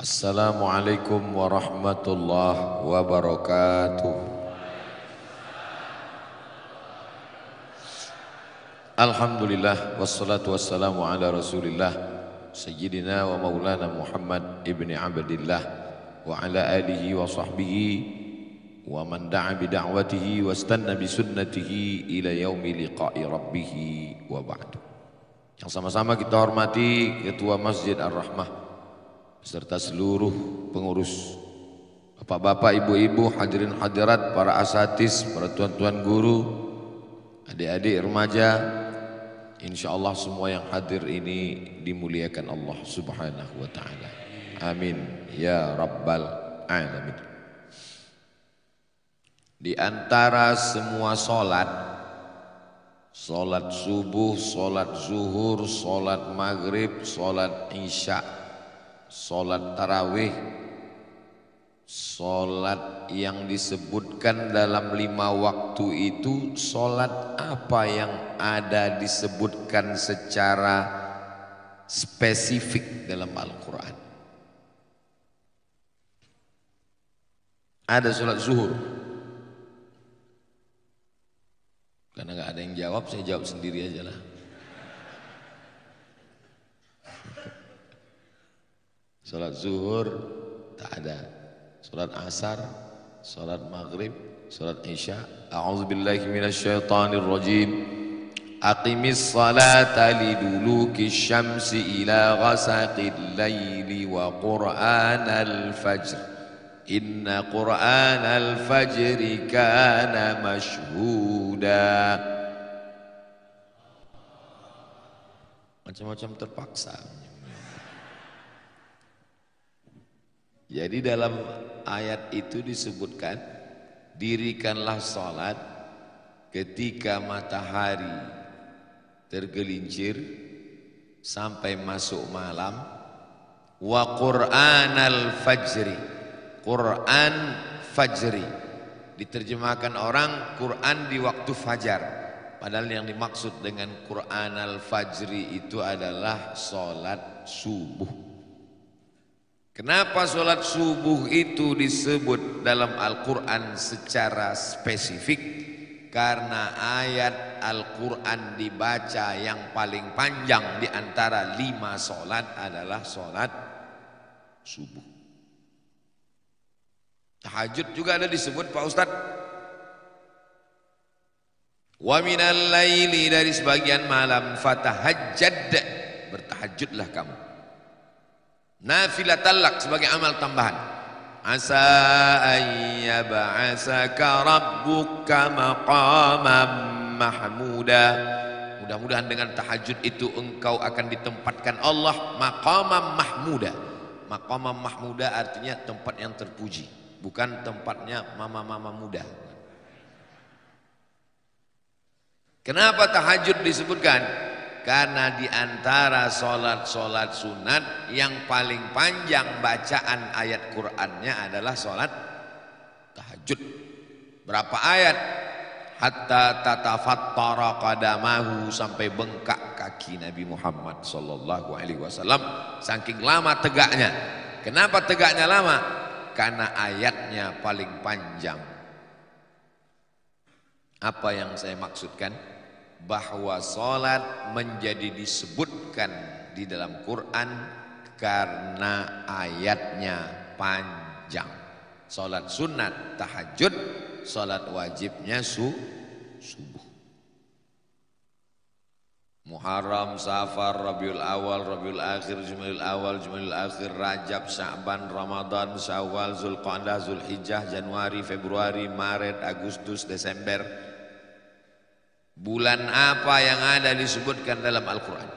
Assalamualaikum warahmatullahi wabarakatuh. Alhamdulillah wassalatu wassalamu ala Rasulillah Sayyidina wa maulana Muhammad ibni Abdillah wa ala alihi wa sahbihi wa man da'a bi da'watihi wa istanna bi sunnatihi ila yaumi liqa'i rabbih wa ba'du. Yang sama-sama kita hormati Ketua Masjid Ar-Rahmah beserta seluruh pengurus, bapak-bapak, ibu-ibu, hadirin hadirat, para asatis, para tuan-tuan guru, adik-adik remaja, insyaallah semua yang hadir ini dimuliakan Allah Subhanahu wa taala. Amin ya rabbal alamin. Di antara semua salat subuh, salat zuhur, salat maghrib, salat isya, salat tarawih, salat yang disebutkan dalam 5 waktu itu, salat apa yang ada disebutkan secara spesifik dalam Al-Quran? Ada salat zuhur. Karena nggak ada yang jawab, saya jawab sendiri aja lah. Salat zuhur tak ada. Salat asar, salat maghrib, salat isya. A'udzubillahi minasyaitonir rajim. Aqimis salata liduluki syamsi ila ghasaqil laili wa qur'anal fajr. Inna qur'anal fajri kana mashhuda. Macam-macam terpaksa. Jadi dalam ayat itu disebutkan, dirikanlah salat ketika matahari tergelincir sampai masuk malam, wa qur'anal fajri, Quran fajri, diterjemahkan orang Quran di waktu fajar, padahal yang dimaksud dengan Quranal fajri itu adalah salat subuh. Kenapa salat subuh itu disebut dalam Al-Quran secara spesifik? Karena ayat Al-Quran dibaca yang paling panjang di antara 5 salat adalah salat subuh. Tahajud juga ada disebut, Pak Ustadz. Wa minal laili, dari sebagian malam, fatahajjad, bertahajudlah kamu. Nafilatallak, sebagai amal tambahan. Asa ayyab'asaka rabbuka maqamam mahmuda. Mudah-mudahan dengan tahajud itu engkau akan ditempatkan Allah maqamam mahmuda. Maqamam mahmuda artinya tempat yang terpuji, bukan tempatnya mama-mama muda. Kenapa tahajud disebutkan? Karena di antara solat-solat sunat yang paling panjang bacaan ayat Qur'annya adalah solat tahajud. Berapa ayat? Hatta tatafattara qadamahu, sampai bengkak kaki Nabi Muhammad sallallahu alaihi wasallam, saking lama tegaknya. Kenapa tegaknya lama? Karena ayatnya paling panjang. Apa yang saya maksudkan? Bahwa salat menjadi disebutkan di dalam Quran karena ayatnya panjang. Salat sunat tahajud, salat wajibnya subuh. Muharram, Safar, Rabiul Awal, Rabiul Akhir, Jumadil Awal, Jumadil Akhir, Rajab, Sya'ban, Ramadan, Syawal, Zulqa'dah, Zulhijjah, Januari, Februari, Maret, Agustus, Desember. Bulan apa yang ada disebutkan dalam Al-Quran?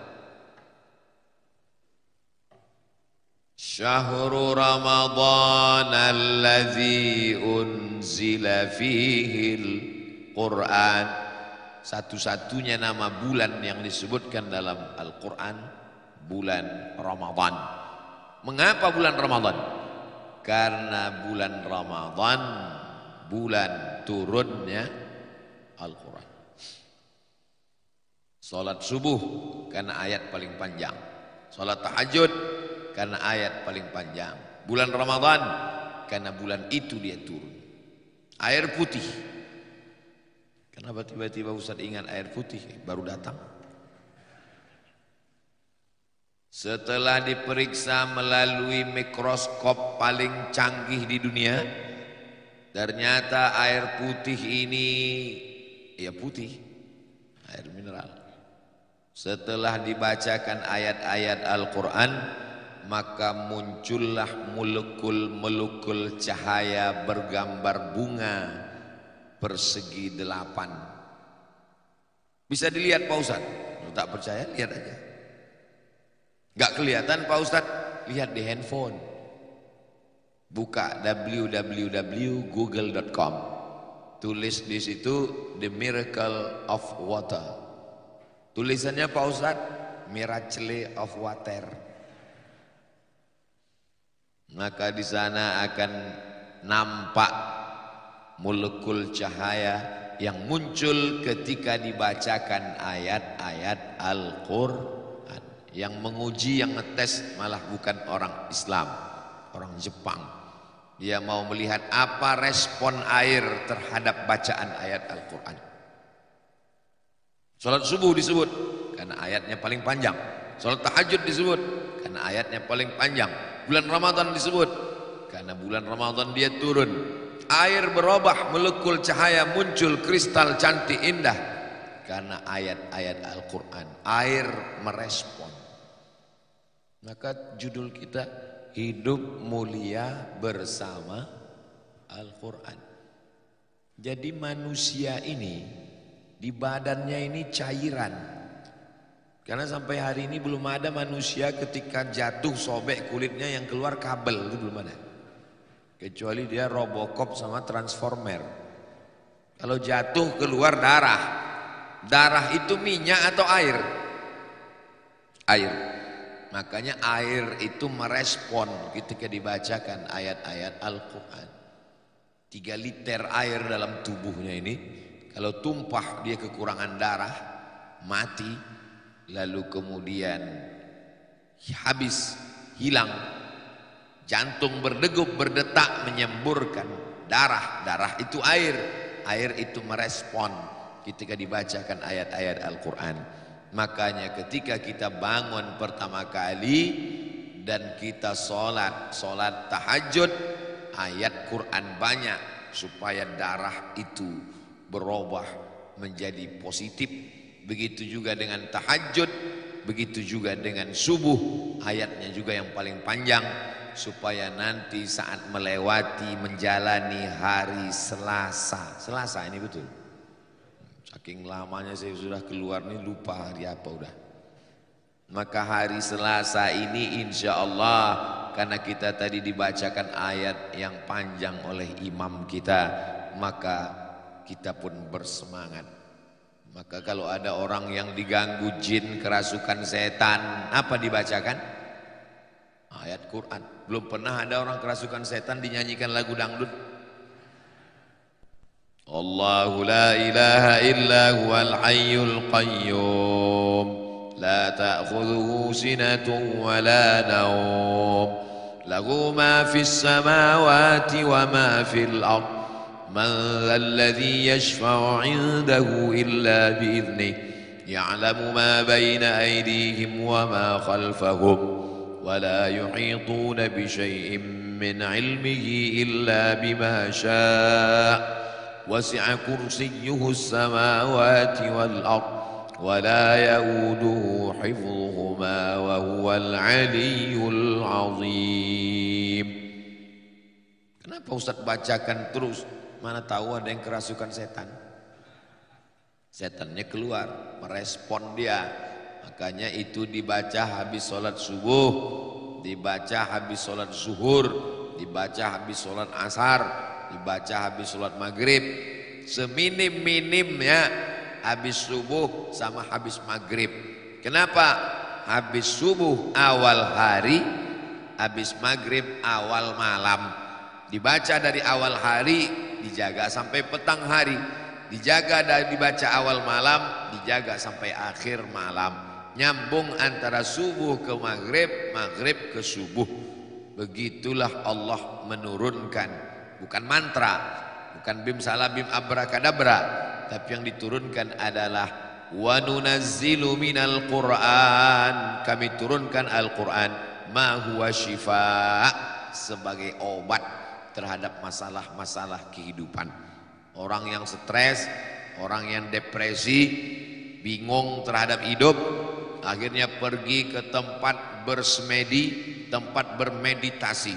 Syahrul Ramadan allazi unzila fihil Quran. Satu-satunya nama bulan yang disebutkan dalam Al-Quran bulan Ramadan. Mengapa bulan Ramadan? Karena bulan Ramadan bulan turunnya Al-Quran. Salat subuh karena ayat paling panjang. Salat tahajud karena ayat paling panjang. Bulan Ramadan karena bulan itu dia turun. Air putih. Kenapa tiba-tiba Ustaz ingat air putih? Baru datang. Setelah diperiksa melalui mikroskop paling canggih di dunia, ternyata air putih ini ya putih, air mineral. Setelah dibacakan ayat-ayat Al-Quran, maka muncullah molekul-molekul cahaya bergambar bunga persegi 8. Bisa dilihat Pak Ustaz? Kalau tak percaya lihat aja. Gak kelihatan Pak Ustaz? Lihat di handphone. Buka www.google.com. Tulis di situ The Miracle of Water. Tulisannya Pak Ustaz, Miracle of Water. Maka di sana akan nampak molekul cahaya yang muncul ketika dibacakan ayat-ayat Al-Quran. Yang menguji, yang ngetes malah bukan orang Islam, orang Jepang. Dia mau melihat apa respon air terhadap bacaan ayat Al-Quran. Salat subuh disebut karena ayatnya paling panjang. Salat tahajud disebut karena ayatnya paling panjang. Bulan Ramadan disebut karena bulan Ramadan dia turun. Air berubah, molekul cahaya muncul, kristal cantik indah karena ayat-ayat Al-Quran. Air merespon. Maka judul kita hidup mulia bersama Al-Quran. Jadi manusia ini di badannya ini cairan. Karena sampai hari ini belum ada manusia ketika jatuh sobek kulitnya yang keluar kabel, itu belum ada. Kecuali dia Robocop sama Transformer. Kalau jatuh keluar darah. Darah itu minyak atau air? Air. Makanya air itu merespon ketika dibacakan ayat-ayat Al-Quran. 3 liter air dalam tubuhnya ini, kalau tumpah dia kekurangan darah, mati, lalu kemudian habis, hilang, jantung berdegup, berdetak, menyemburkan darah. Darah itu air, air itu merespon ketika dibacakan ayat-ayat Al-Quran. Makanya ketika kita bangun pertama kali dan kita sholat tahajud, ayat Quran banyak supaya darah itu berubah menjadi positif. Begitu juga dengan tahajud, begitu juga dengan subuh, ayatnya juga yang paling panjang supaya nanti saat melewati menjalani hari Selasa. Selasa ini betul. Saking lamanya saya sudah keluar nih lupa hari apa udah. Maka hari Selasa ini insya Allah, karena kita tadi dibacakan ayat yang panjang oleh imam kita, maka kita pun bersemangat. Maka kalau ada orang yang diganggu jin, kerasukan setan, apa dibacakan? Ayat Quran. Belum pernah ada orang kerasukan setan dinyanyikan lagu dangdut. Allahu la ilaha illa huwal hayyul qayyum la ta'khudhuhu sinatun wa la nawm lahu ma fis samawati wa ma fil ard man alladhi yashfa'u 'indahu illa bi idhnihi ya'lamu ma bayna aydihim wa ma khalfahum wa la yuhituna bi shay'in min 'ilmihi illa bima syaa' وسع كرسيه السماوات والأرض ولا يؤوده حفظهما وهو العلي العظيم. Kenapa Ustaz bacakan terus? Mana tahu ada yang kerasukan setan. Setannya keluar, merespon dia. Makanya itu dibaca habis sholat subuh, dibaca habis sholat zuhur, dibaca habis sholat asar, dibaca habis sholat maghrib, seminim-minimnya habis subuh sama habis maghrib. Kenapa? Habis subuh awal hari, habis maghrib awal malam. Dibaca dari awal hari, dijaga sampai petang hari. Dijaga dari dibaca awal malam, dijaga sampai akhir malam. nyambung antara subuh ke maghrib, maghrib ke subuh. Begitulah Allah menurunkan, bukan mantra, bukan bim salah bim abrakadabra, tapi yang diturunkan adalah wa nunazzilu minal Qur'an, kami turunkan Al-Qur'an, ma huwa syifa, sebagai obat terhadap masalah-masalah kehidupan. Orang yang stres, orang yang depresi, bingung terhadap hidup, akhirnya pergi ke tempat bersemedi, tempat bermeditasi,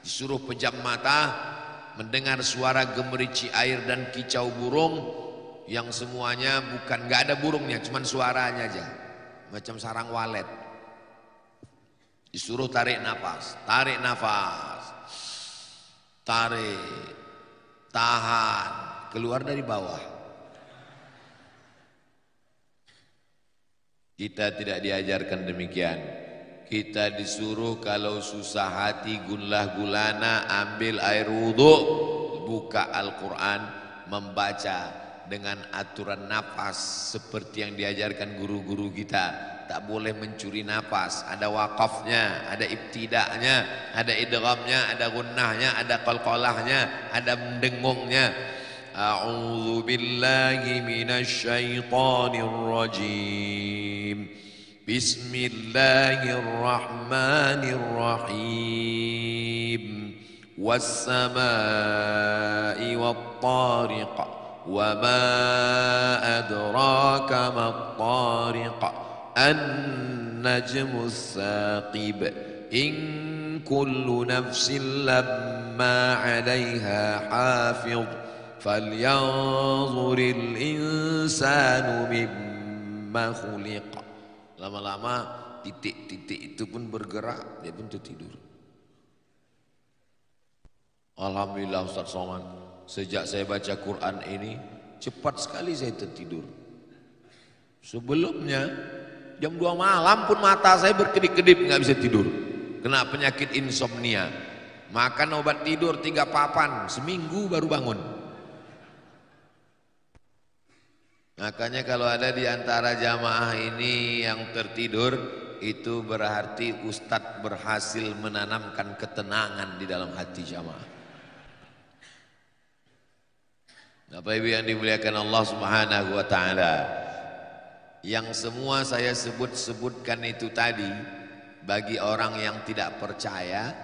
disuruh pejam mata, mendengar suara gemerici air dan kicau burung yang semuanya bukan, nggak ada burungnya, cuman suaranya aja, macam sarang walet. Disuruh tarik nafas, tarik nafas, tarik, tahan, keluar dari bawah. Kita tidak diajarkan demikian. Kita disuruh kalau susah hati gunlah gulana, ambil air wudhu, buka Al-Quran, membaca dengan aturan nafas seperti yang diajarkan guru-guru kita. Tak boleh mencuri nafas, ada wakafnya, ada ibtidaknya, ada idghamnya, ada gunnahnya, ada qalqalahnya, ada mendengungnya. A'udzu billahi minasy syaithanir rajim. Bismillahirrahmanirrahim. Was-samaa'i wat-tariq. Wa ma adraka mat-tariq. An-najmus saqib. In kullu nafsin lamma 'alaiha hafidh. Falyanzuril insanu mimma khuliq. Lama-lama titik-titik itu pun bergerak, dia pun tertidur. Alhamdulillah Ustaz Somad, sejak saya baca Quran ini cepat sekali saya tertidur. Sebelumnya jam 2 malam pun mata saya berkedip-kedip, nggak bisa tidur, kena penyakit insomnia. Makan obat tidur 3 papan, seminggu baru bangun. Makanya kalau ada di antara jamaah ini yang tertidur, itu berarti Ustadz berhasil menanamkan ketenangan di dalam hati jamaah. Bapak Ibu yang dimuliakan Allah Subhanahu wa taala, yang semua saya sebutkan itu tadi bagi orang yang tidak percaya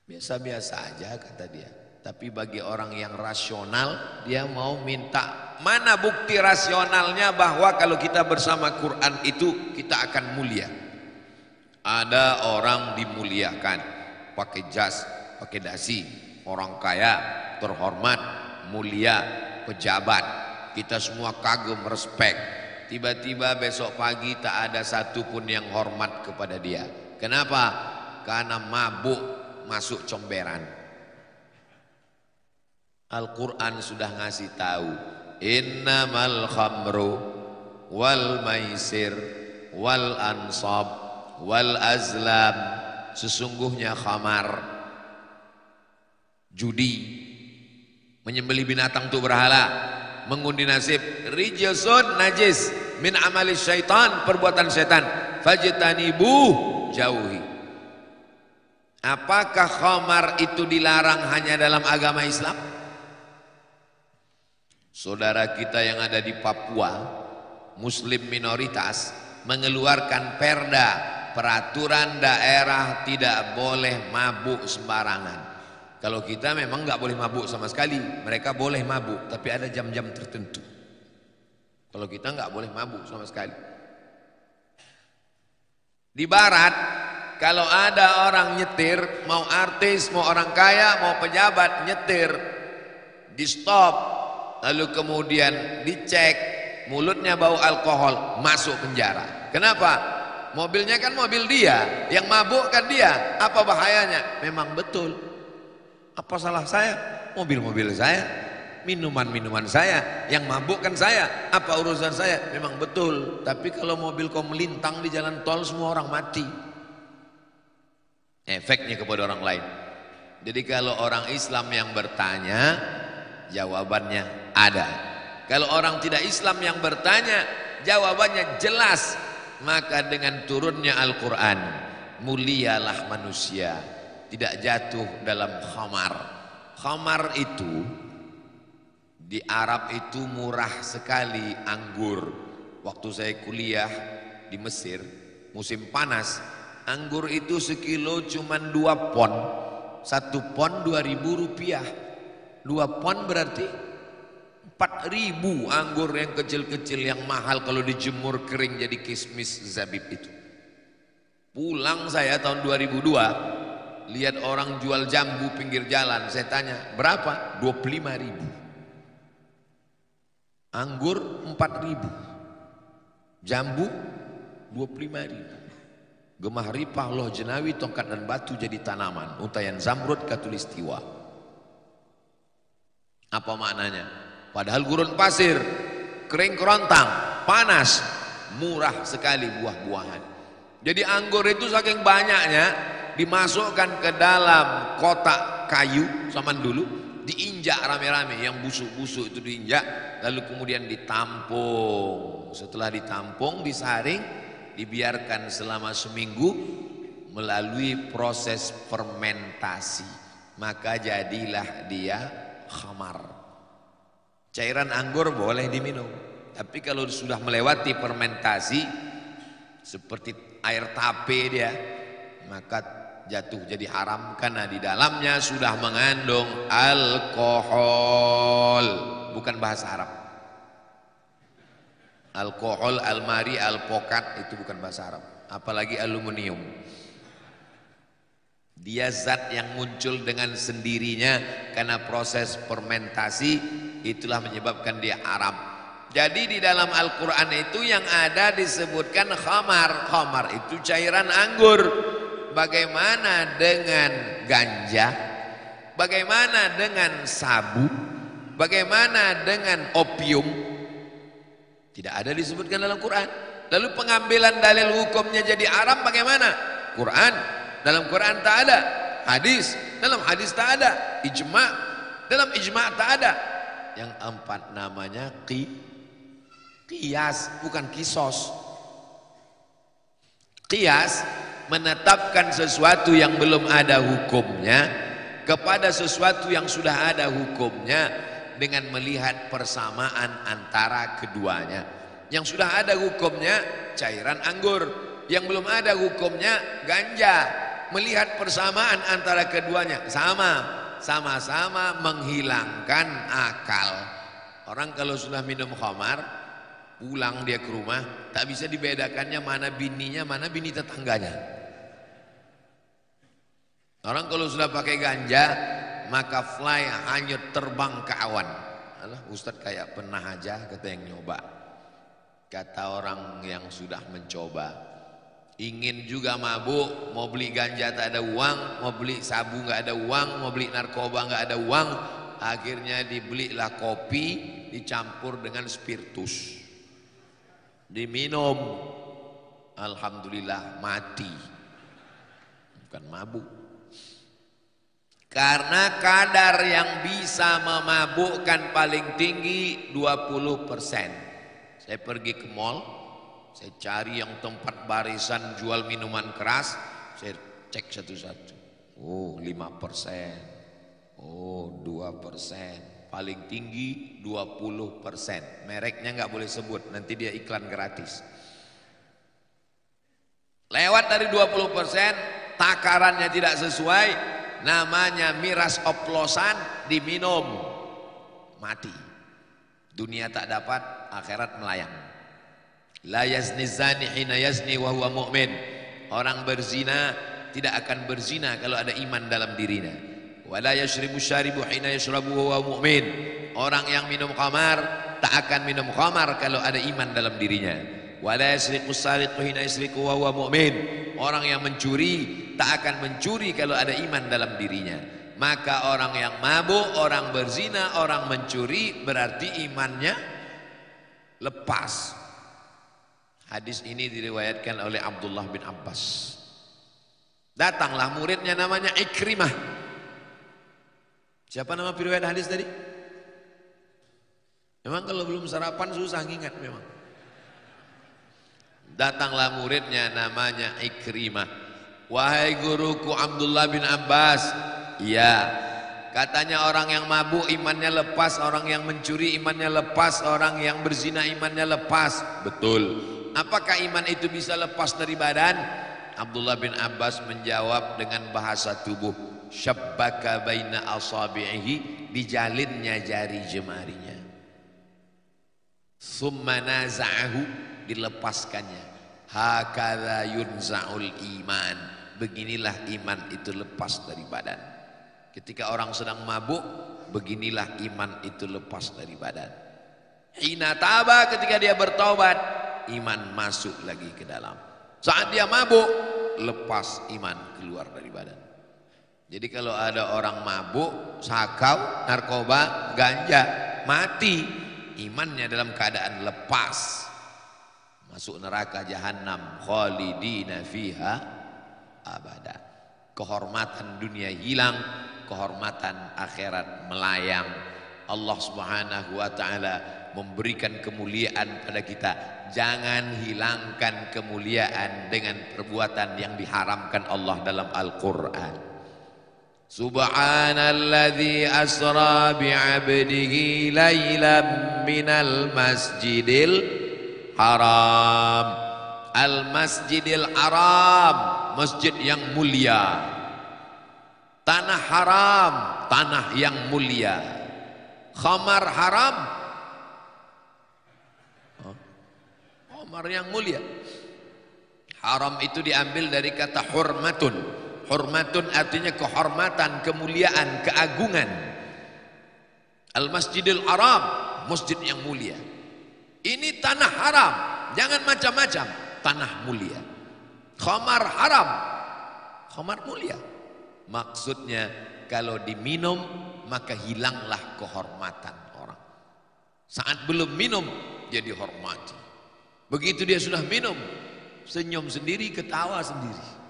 biasa-biasa aja kata dia. Tapi bagi orang yang rasional, dia mau minta mana bukti rasionalnya bahwa kalau kita bersama Quran itu kita akan mulia. Ada orang dimuliakan pakai jas, pakai dasi, orang kaya, terhormat, mulia, pejabat, kita semua kagum, respek. Tiba-tiba besok pagi tak ada satupun yang hormat kepada dia. Kenapa? Karena mabuk masuk comberan. Al-Quran sudah ngasih tahu, innamal khamru wal maisir wal ansab wal azlam, sesungguhnya khamar, judi, menyembelih binatang untuk berhala, mengundi nasib, rijsun najis min amali syaitan, perbuatan setan, fajtanibuh, jauhi. Apakah khamar itu dilarang hanya dalam agama Islam? Saudara kita yang ada di Papua, muslim minoritas, mengeluarkan perda, peraturan daerah tidak boleh mabuk sembarangan. Kalau kita memang nggak boleh mabuk sama sekali, mereka boleh mabuk, tapi ada jam-jam tertentu. Kalau kita nggak boleh mabuk sama sekali. Di barat, kalau ada orang nyetir, mau artis, mau orang kaya, mau pejabat nyetir, di stop, lalu kemudian dicek, mulutnya bau alkohol, masuk penjara. Kenapa? Mobilnya kan mobil dia, yang mabuk kan dia. Apa bahayanya? Memang betul. Apa salah saya? Mobil-mobil saya, minuman-minuman saya, yang mabuk kan saya. Apa urusan saya? Memang betul. Tapi kalau mobil kau melintang di jalan tol, semua orang mati. Efeknya kepada orang lain. Jadi kalau orang Islam yang bertanya, jawabannya ada. Kalau orang tidak Islam yang bertanya, Jawabannya jelas. Maka dengan turunnya Al-Quran, mulialah manusia, tidak jatuh dalam khamar. Khamar itu di Arab itu murah sekali anggur. Waktu saya kuliah di Mesir, musim panas, anggur itu sekilo cuma 2 pon. 1 pon 2.000 rupiah. 2 pon berarti 4.000 anggur yang kecil-kecil yang mahal kalau dijemur kering jadi kismis zabib itu. Pulang saya tahun 2002, lihat orang jual jambu pinggir jalan, saya tanya, berapa? 25.000. Anggur 4.000. Jambu 25.000. Gemah ripah loh jenawi tongkat dan batu jadi tanaman, untayan zamrud katulistiwa. Apa maknanya? Padahal gurun pasir, kering kerontang, panas, murah sekali buah-buahan. Jadi anggur itu saking banyaknya dimasukkan ke dalam kotak kayu zaman dulu, diinjak rame-rame, yang busuk-busuk itu diinjak, lalu kemudian ditampung. Setelah ditampung, disaring, dibiarkan selama seminggu melalui proses fermentasi, maka jadilah dia khamar. Cairan anggur boleh diminum, tapi kalau sudah melewati fermentasi seperti air tape dia, maka jatuh jadi haram karena di dalamnya sudah mengandung alkohol. Bukan bahasa Arab. Alkohol, almari, alpokat itu bukan bahasa Arab. Apalagi aluminium. Dia zat yang muncul dengan sendirinya karena proses fermentasi, itulah menyebabkan dia haram. Jadi di dalam Al-Quran itu yang ada disebutkan khamar. Khamar itu cairan anggur. Bagaimana dengan ganja? Bagaimana dengan sabu? Bagaimana dengan opium? Tidak ada disebutkan dalam Quran. Lalu pengambilan dalil hukumnya jadi haram bagaimana? Quran. Dalam Quran tak ada. Hadis. Dalam hadis tak ada. Ijma'. Dalam ijma' tak ada. Yang 4 namanya qiyas, bukan kisos. Qiyas menetapkan sesuatu yang belum ada hukumnya kepada sesuatu yang sudah ada hukumnya dengan melihat persamaan antara keduanya. Yang sudah ada hukumnya cairan anggur, yang belum ada hukumnya ganja. Melihat persamaan antara keduanya, sama-sama menghilangkan akal. Orang kalau sudah minum khamar, pulang dia ke rumah, tak bisa dibedakannya mana bininya, mana bini tetangganya. Orang kalau sudah pakai ganja, maka fly hanyut terbang ke awan. Alah, Ustadz kayak pernah aja, kata yang nyoba. Kata orang yang sudah mencoba, ingin juga mabuk, mau beli ganja tak ada uang, mau beli sabu nggak ada uang, mau beli narkoba nggak ada uang, akhirnya dibelilah kopi dicampur dengan spiritus, diminum, alhamdulillah mati, bukan mabuk. Karena kadar yang bisa memabukkan paling tinggi 20%. Saya pergi ke mall, saya cari yang tempat barisan jual minuman keras, saya cek satu-satu. Oh 5%, oh 2%, paling tinggi 20%. Mereknya nggak boleh sebut, nanti dia iklan gratis. Lewat dari 20%, takarannya tidak sesuai, namanya miras oplosan, diminum, mati. Dunia tak dapat, akhirat melayang. La yazni zani hina yazni wa huwa mu'min. Orang berzina tidak akan berzina kalau ada iman dalam dirinya. Wa la yashribu syaribu hina yashrabu wa huwa mu'min. Orang yang minum khamar tak akan minum khamar kalau ada iman dalam dirinya. Wa la yasriqu sariqu hina yasriqu wa huwa mu'min. Orang yang mencuri tak akan mencuri kalau ada iman dalam dirinya. Maka orang yang mabuk, orang berzina, orang mencuri berarti imannya lepas. Hadis ini diriwayatkan oleh Abdullah bin Abbas. Datanglah muridnya namanya Ikrimah. Siapa nama periwayat hadis tadi? Memang kalau belum sarapan susah ngingat memang. Datanglah muridnya namanya Ikrimah. Wahai guruku Abdullah bin Abbas. Iya, katanya orang yang mabuk imannya lepas, orang yang mencuri imannya lepas, orang yang berzina imannya lepas. Betul. Apakah iman itu bisa lepas dari badan? Abdullah bin Abbas menjawab dengan bahasa tubuh. Syabbaka baina asabi'ihi, dijalinnya jari jemarinya. Summa naza'ahu, dilepaskannya. Hakadha yunza'ul iman, beginilah iman itu lepas dari badan. Ketika orang sedang mabuk, beginilah iman itu lepas dari badan. Hina taba, ketika dia bertaubat, iman masuk lagi ke dalam. Saat dia mabuk, lepas iman keluar dari badan. Jadi kalau ada orang mabuk, sakau, narkoba, ganja, mati, imannya dalam keadaan lepas, masuk neraka jahanam, khalidina fiha abada. Kehormatan dunia hilang, kehormatan akhirat melayang. Allah Subhanahu wa taala memberikan kemuliaan pada kita. Jangan hilangkan kemuliaan dengan perbuatan yang diharamkan Allah dalam Al-Qur'an. Subhanalladzi asra bi'abdihi laylan minal masjidil haram. Al-masjidil haram, masjid yang mulia. Tanah haram, tanah yang mulia. Khamar haram, khamar yang mulia. Haram itu diambil dari kata hurmatun. Hurmatun artinya kehormatan, kemuliaan, keagungan. Al-masjidil haram, masjid yang mulia. Ini tanah haram, jangan macam-macam, tanah mulia. Khamar haram, khamar mulia. Maksudnya kalau diminum maka hilanglah kehormatan orang. Saat belum minum dia dihormati. Begitu dia sudah minum, senyum sendiri, ketawa sendiri.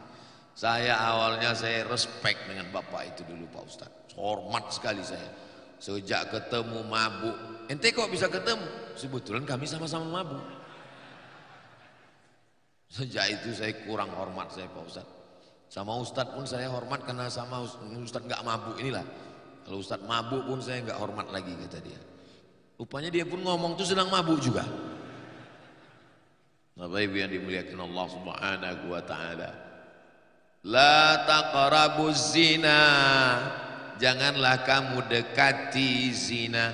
Saya awalnya saya respect dengan bapak itu dulu Pak Ustadz. Hormat sekali saya. Sejak ketemu mabuk. Ente kok bisa ketemu? Sebetulnya kami sama-sama mabuk. Sejak itu saya kurang hormat saya Pak Ustadz. Sama Ustadz pun saya hormat karena sama Ustadz gak mabuk inilah. Kalau Ustadz mabuk pun saya gak hormat lagi kata dia. Rupanya dia pun ngomong tuh sedang mabuk juga. Bapak Ibu yang dimuliakan Allah Subhanahu wa taala. La taqrabuz zina, janganlah kamu dekati zina.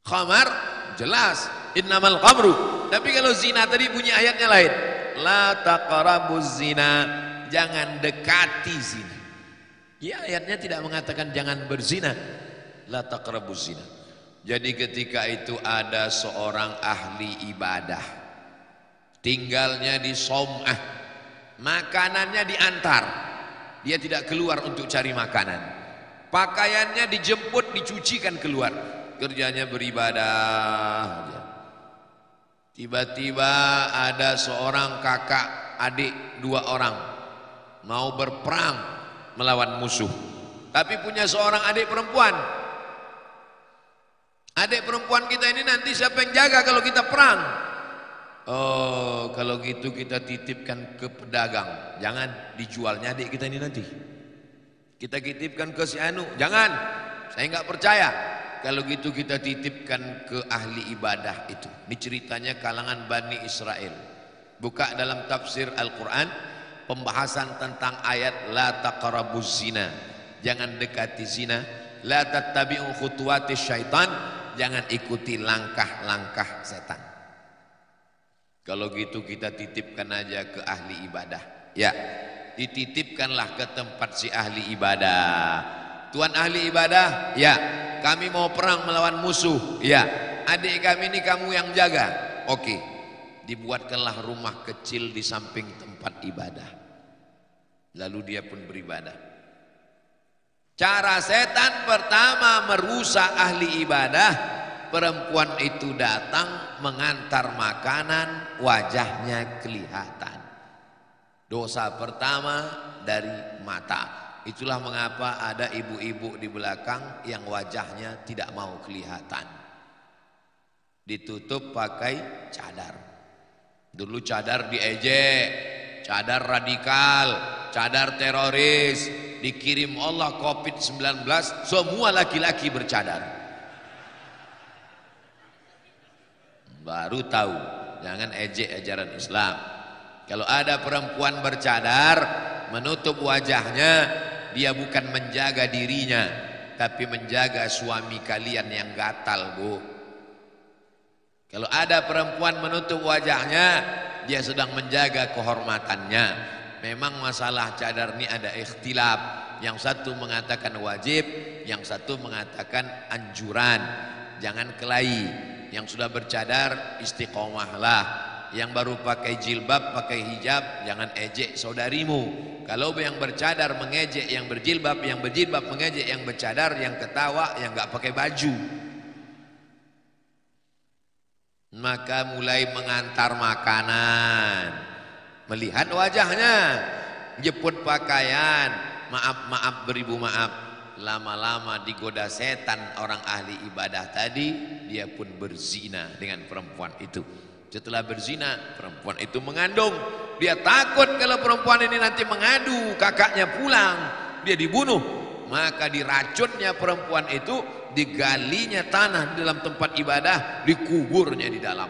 Khamar jelas innamal khamru, tapi kalau zina tadi bunyi ayatnya lain. La taqrabuz zina, jangan dekati zina. Ya ayatnya tidak mengatakan jangan berzina. La taqrabuz zina. Jadi ketika itu ada seorang ahli ibadah, tinggalnya di Som'ah, makanannya diantar, dia tidak keluar untuk cari makanan, pakaiannya dijemput dicucikan keluar, kerjanya beribadah. Tiba-tiba ada seorang kakak adik, 2 orang mau berperang melawan musuh, tapi punya seorang adik perempuan. Adik perempuan kita ini nanti siapa yang jaga kalau kita perang? Oh, kalau gitu kita titipkan ke pedagang. Jangan dijualnya adik kita ini nanti. Kita titipkan ke si anu. Jangan, saya nggak percaya. Kalau gitu kita titipkan ke ahli ibadah itu. Ini ceritanya kalangan Bani Israel. Buka dalam tafsir Al-Quran, pembahasan tentang ayat La taqrabuz zina, jangan dekati zina. La tattabi'u khutuwatis syaitan, jangan ikuti langkah-langkah setan. Kalau gitu kita titipkan aja ke ahli ibadah. Ya, dititipkanlah ke tempat si ahli ibadah. Tuan ahli ibadah, ya, kami mau perang melawan musuh. Ya, adik kami ini kamu yang jaga. Oke, dibuatkanlah rumah kecil di samping tempat ibadah. Lalu dia pun beribadah. Cara setan pertama merusak ahli ibadah. Perempuan itu datang mengantar makanan, wajahnya kelihatan. Dosa pertama dari mata. Itulah mengapa ada ibu-ibu di belakang yang wajahnya tidak mau kelihatan. Ditutup pakai cadar. Dulu cadar diejek, cadar radikal, cadar teroris, dikirim Allah COVID-19, semua laki-laki bercadar. Baru tahu, jangan ejek ajaran Islam. Kalau ada perempuan bercadar, menutup wajahnya, dia bukan menjaga dirinya, tapi menjaga suami kalian yang gatal, Bu. Kalau ada perempuan menutup wajahnya, dia sedang menjaga kehormatannya. Memang masalah cadar ini ada ikhtilaf. Yang satu mengatakan wajib, yang satu mengatakan anjuran. Jangan kelahi. Yang sudah bercadar istiqomahlah. Yang baru pakai jilbab, pakai hijab, jangan ejek saudarimu. Kalau yang bercadar mengejek yang berjilbab mengejek yang bercadar, yang ketawa yang nggak pakai baju. Maka mulai mengantar makanan, melihat wajahnya, jemput pakaian, maaf beribu maaf, lama-lama digoda setan orang ahli ibadah tadi, dia pun berzina dengan perempuan itu. Setelah berzina, perempuan itu mengandung. Dia takut kalau perempuan ini nanti mengadu, kakaknya pulang, dia dibunuh. Maka diracunnya perempuan itu, digalinya tanah di dalam tempat ibadah, dikuburnya di dalam.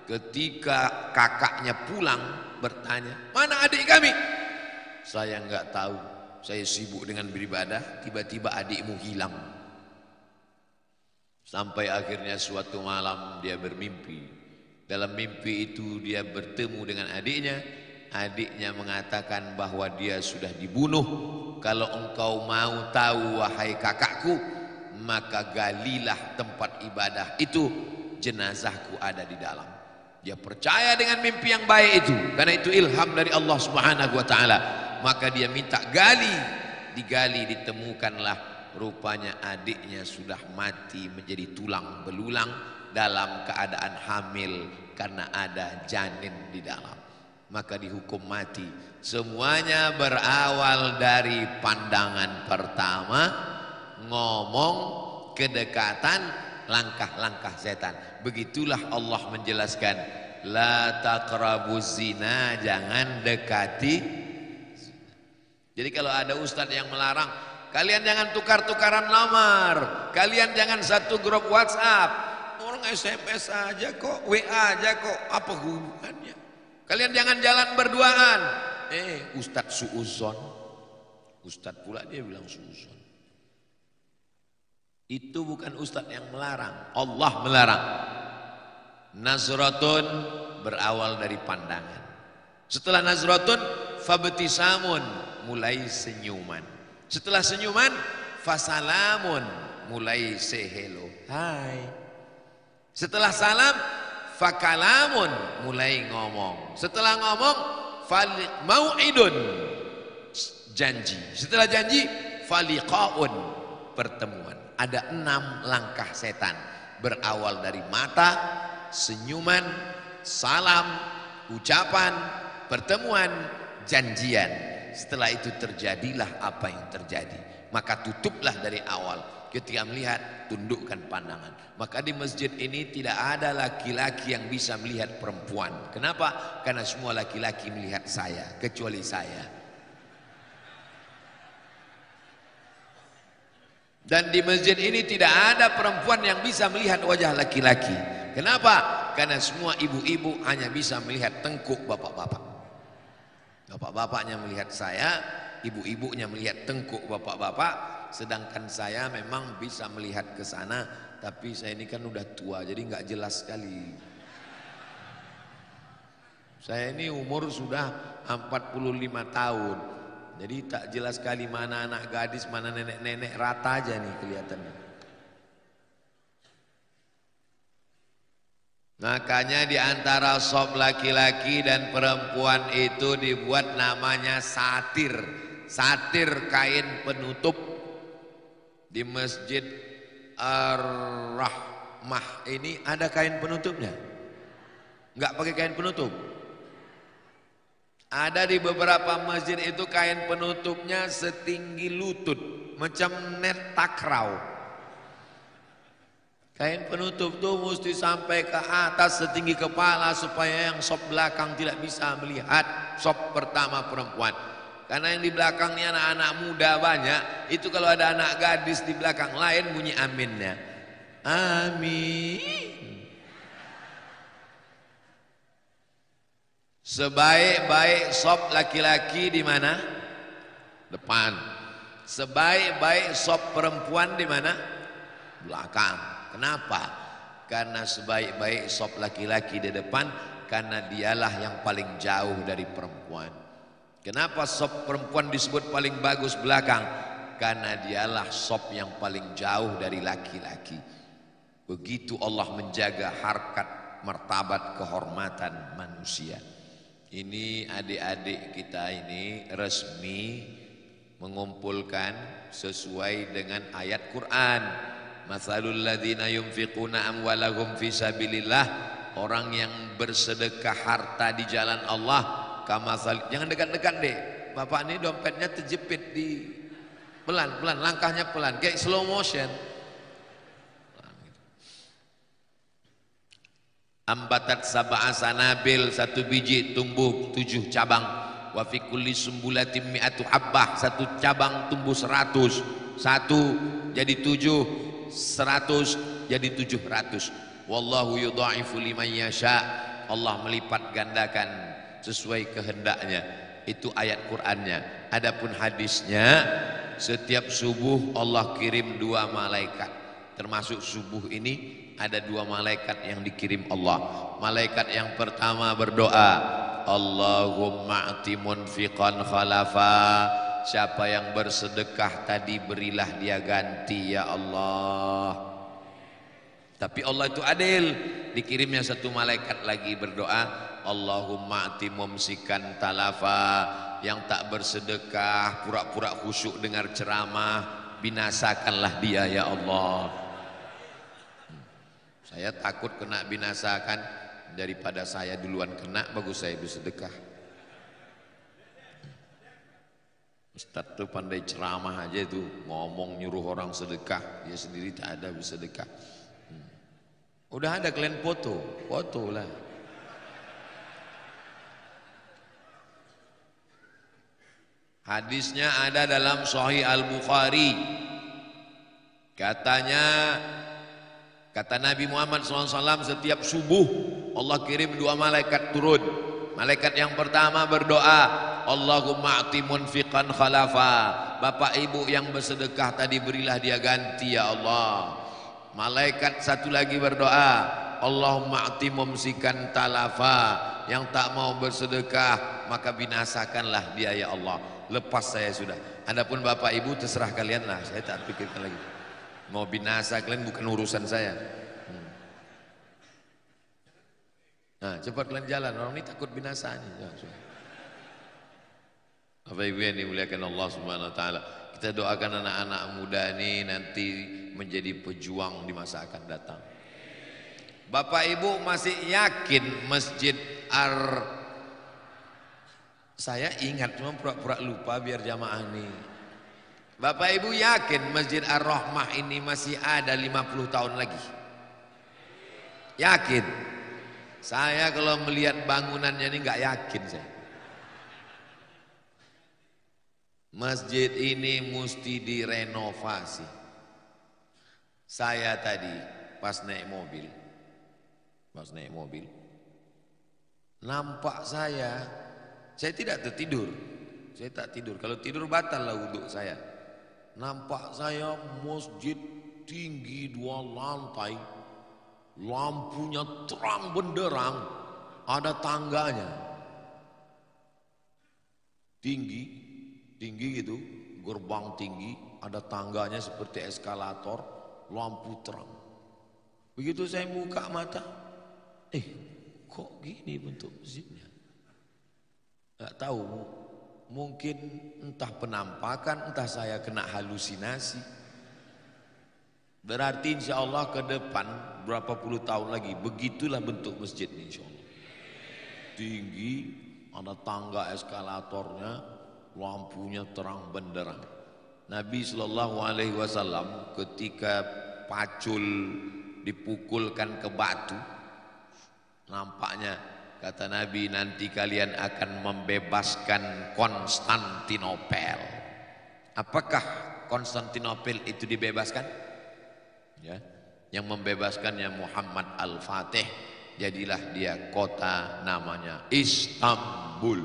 Ketika kakaknya pulang bertanya, mana adik kami? Saya nggak tahu, saya sibuk dengan beribadah, tiba-tiba adikmu hilang. Sampai akhirnya suatu malam dia bermimpi. Dalam mimpi itu dia bertemu dengan adiknya. Adiknya mengatakan bahwa dia sudah dibunuh. Kalau engkau mau tahu wahai kakakku, maka galilah tempat ibadah itu, jenazahku ada di dalam. Dia percaya dengan mimpi yang baik itu, karena itu ilham dari Allah Subhanahu wa taala. Maka dia minta gali, digali, ditemukanlah rupanya adiknya sudah mati menjadi tulang belulang dalam keadaan hamil karena ada janin di dalam. Maka dihukum mati. Semuanya berawal dari pandangan pertama, ngomong, kedekatan, langkah-langkah setan. Begitulah Allah menjelaskan, la taqrabuz zina, jangan dekati. Jadi kalau ada ustadz yang melarang, kalian jangan tukar-tukaran lamar, kalian jangan satu grup WhatsApp, orang SMS aja kok, WA aja kok, apa hubungannya? Kalian jangan jalan berduaan. Ustadz suuzon, ustadz pula dia bilang suuzon. Itu bukan ustadz yang melarang, Allah melarang. Nazratun berawal dari pandangan. Setelah nazratun, fabtisamun, mulai senyuman. Setelah senyuman, fasalamun, mulai say hello, hai. Setelah salam, fakalamun, mulai ngomong. Setelah ngomong, mau'idun, janji. Setelah janji, faliqaun, pertemuan. Ada 6 langkah setan. Berawal dari mata, senyuman, salam, ucapan, pertemuan, janjian. Setelah itu terjadilah apa yang terjadi. Maka tutuplah dari awal. Ketika melihat, tundukkan pandangan. Maka di masjid ini tidak ada laki-laki yang bisa melihat perempuan. Kenapa? Karena semua laki-laki melihat saya, kecuali saya. Dan di masjid ini tidak ada perempuan yang bisa melihat wajah laki-laki. Kenapa? Karena semua ibu-ibu hanya bisa melihat tengkuk bapak-bapak. Bapak-bapaknya melihat saya, ibu-ibunya melihat tengkuk bapak-bapak. Sedangkan saya memang bisa melihat ke sana, tapi saya ini kan udah tua, jadi nggak jelas sekali. Saya ini umur sudah 45 tahun, jadi tak jelas sekali mana anak gadis, mana nenek-nenek, rata aja nih kelihatannya. Makanya di antara sop laki-laki dan perempuan itu dibuat namanya satir. Satir kain penutup. Di Masjid Ar-Rahmah ini ada kain penutupnya? Enggak pakai kain penutup. Ada di beberapa masjid itu kain penutupnya setinggi lutut, macam net takraw. Kain penutup tuh mesti sampai ke atas setinggi kepala supaya yang sop belakang tidak bisa melihat sop pertama perempuan. Karena yang di belakang ini anak-anak muda banyak, itu kalau ada anak gadis di belakang lain bunyi aminnya. Amin. Sebaik-baik sop laki-laki di mana? Depan. Sebaik-baik sop perempuan di mana? Belakang. Kenapa? Karena sebaik-baik sop laki-laki di depan, karena dialah yang paling jauh dari perempuan. Kenapa sop perempuan disebut paling bagus belakang? Karena dialah sop yang paling jauh dari laki-laki. Begitu Allah menjaga harkat, martabat, kehormatan manusia. Ini adik-adik kita ini resmi mengumpulkan sesuai dengan ayat Quran. Matsalul ladzina yunfiquna amwalahum fi sabilillah, orang yang bersedekah harta di jalan Allah, kamatsal. Jangan dekat-dekat deh. Bapak ini dompetnya terjepit di pelan-pelan, langkahnya pelan kayak slow motion. Ambatat sab'a sanabil, satu biji tumbuh 7 cabang. Wa fi kulli sumbulatin mi'atu habbah, satu cabang tumbuh 100. Satu jadi 7, 100 jadi 700. Wallahu yudha'ifu liman yasha. Allah melipat gandakan sesuai kehendaknya. Itu ayat Qur'annya. Adapun hadisnya, setiap subuh Allah kirim 2 malaikat. Termasuk subuh ini ada 2 malaikat yang dikirim Allah. Malaikat yang pertama berdoa, Allahumma a'ti munfiqan khalafa. Siapa yang bersedekah tadi berilah dia ganti ya Allah. Tapi Allah itu adil. Dikirimnya 1 malaikat lagi berdoa, Allahumma a'ti mumsikan talafa. Yang tak bersedekah, pura-pura khusyuk dengar ceramah, binasakanlah dia ya Allah. Saya takut kena binasakan, daripada saya duluan kena, bagus saya bersedekah. Ustadz tuh pandai ceramah aja tuh, ngomong nyuruh orang sedekah, dia sendiri tak ada bersedekah. Udah ada kalian foto lah. Hadisnya ada dalam Sahih Al-Bukhari. Katanya, kata Nabi Muhammad SAW, setiap subuh Allah kirim 2 malaikat turun. Malaikat yang pertama berdoa, Allahumma a'ti munfiqan khalafa. Bapak ibu yang bersedekah tadi berilah dia ganti ya Allah. Malaikat satu lagi berdoa, Allahumma a'ti mumsikan talafa. Yang tak mau bersedekah maka binasakanlah dia ya Allah. Lepas saya sudah. Adapun bapak ibu terserah kalian lah, saya tak pikirkan lagi. Mau binasa kalian bukan urusan saya. Nah, cepat kalian jalan, orang ini takut binasa nih. Bapak ibu yang dimuliakan Allah Subhanahu wa taala, kita doakan anak-anak muda ini nanti menjadi pejuang di masa akan datang. Bapak ibu masih yakin masjid saya ingat cuma pura-pura lupa biar jamaah nih. Bapak ibu yakin Masjid Ar-Rahmah ini masih ada 50 tahun lagi? Yakin? Saya kalau melihat bangunannya ini nggak yakin saya. Masjid ini mesti direnovasi. Saya tadi pas naik mobil, nampak saya tidak tertidur. Saya tak tidur. Kalau tidur batal lah wudhu saya. Nampak saya masjid tinggi 2 lantai, lampunya terang benderang, ada tangganya, tinggi gitu, gerbang tinggi, ada tangganya seperti eskalator, lampu terang. Begitu saya buka mata, kok gini bentuk masjidnya? Gak tahu, mungkin entah penampakan, entah saya kena halusinasi. Berarti insya Allah ke depan berapa puluh tahun lagi begitulah bentuk masjid ini insya Allah. Tinggi, ada tangga eskalatornya, lampunya terang benderang. Nabi SAW ketika pacul dipukulkan ke batu. Nampaknya kata Nabi, nanti kalian akan membebaskan Konstantinopel. Apakah Konstantinopel itu dibebaskan? Ya, yang membebaskannya Muhammad Al-Fatih. Jadilah dia kota namanya Istanbul.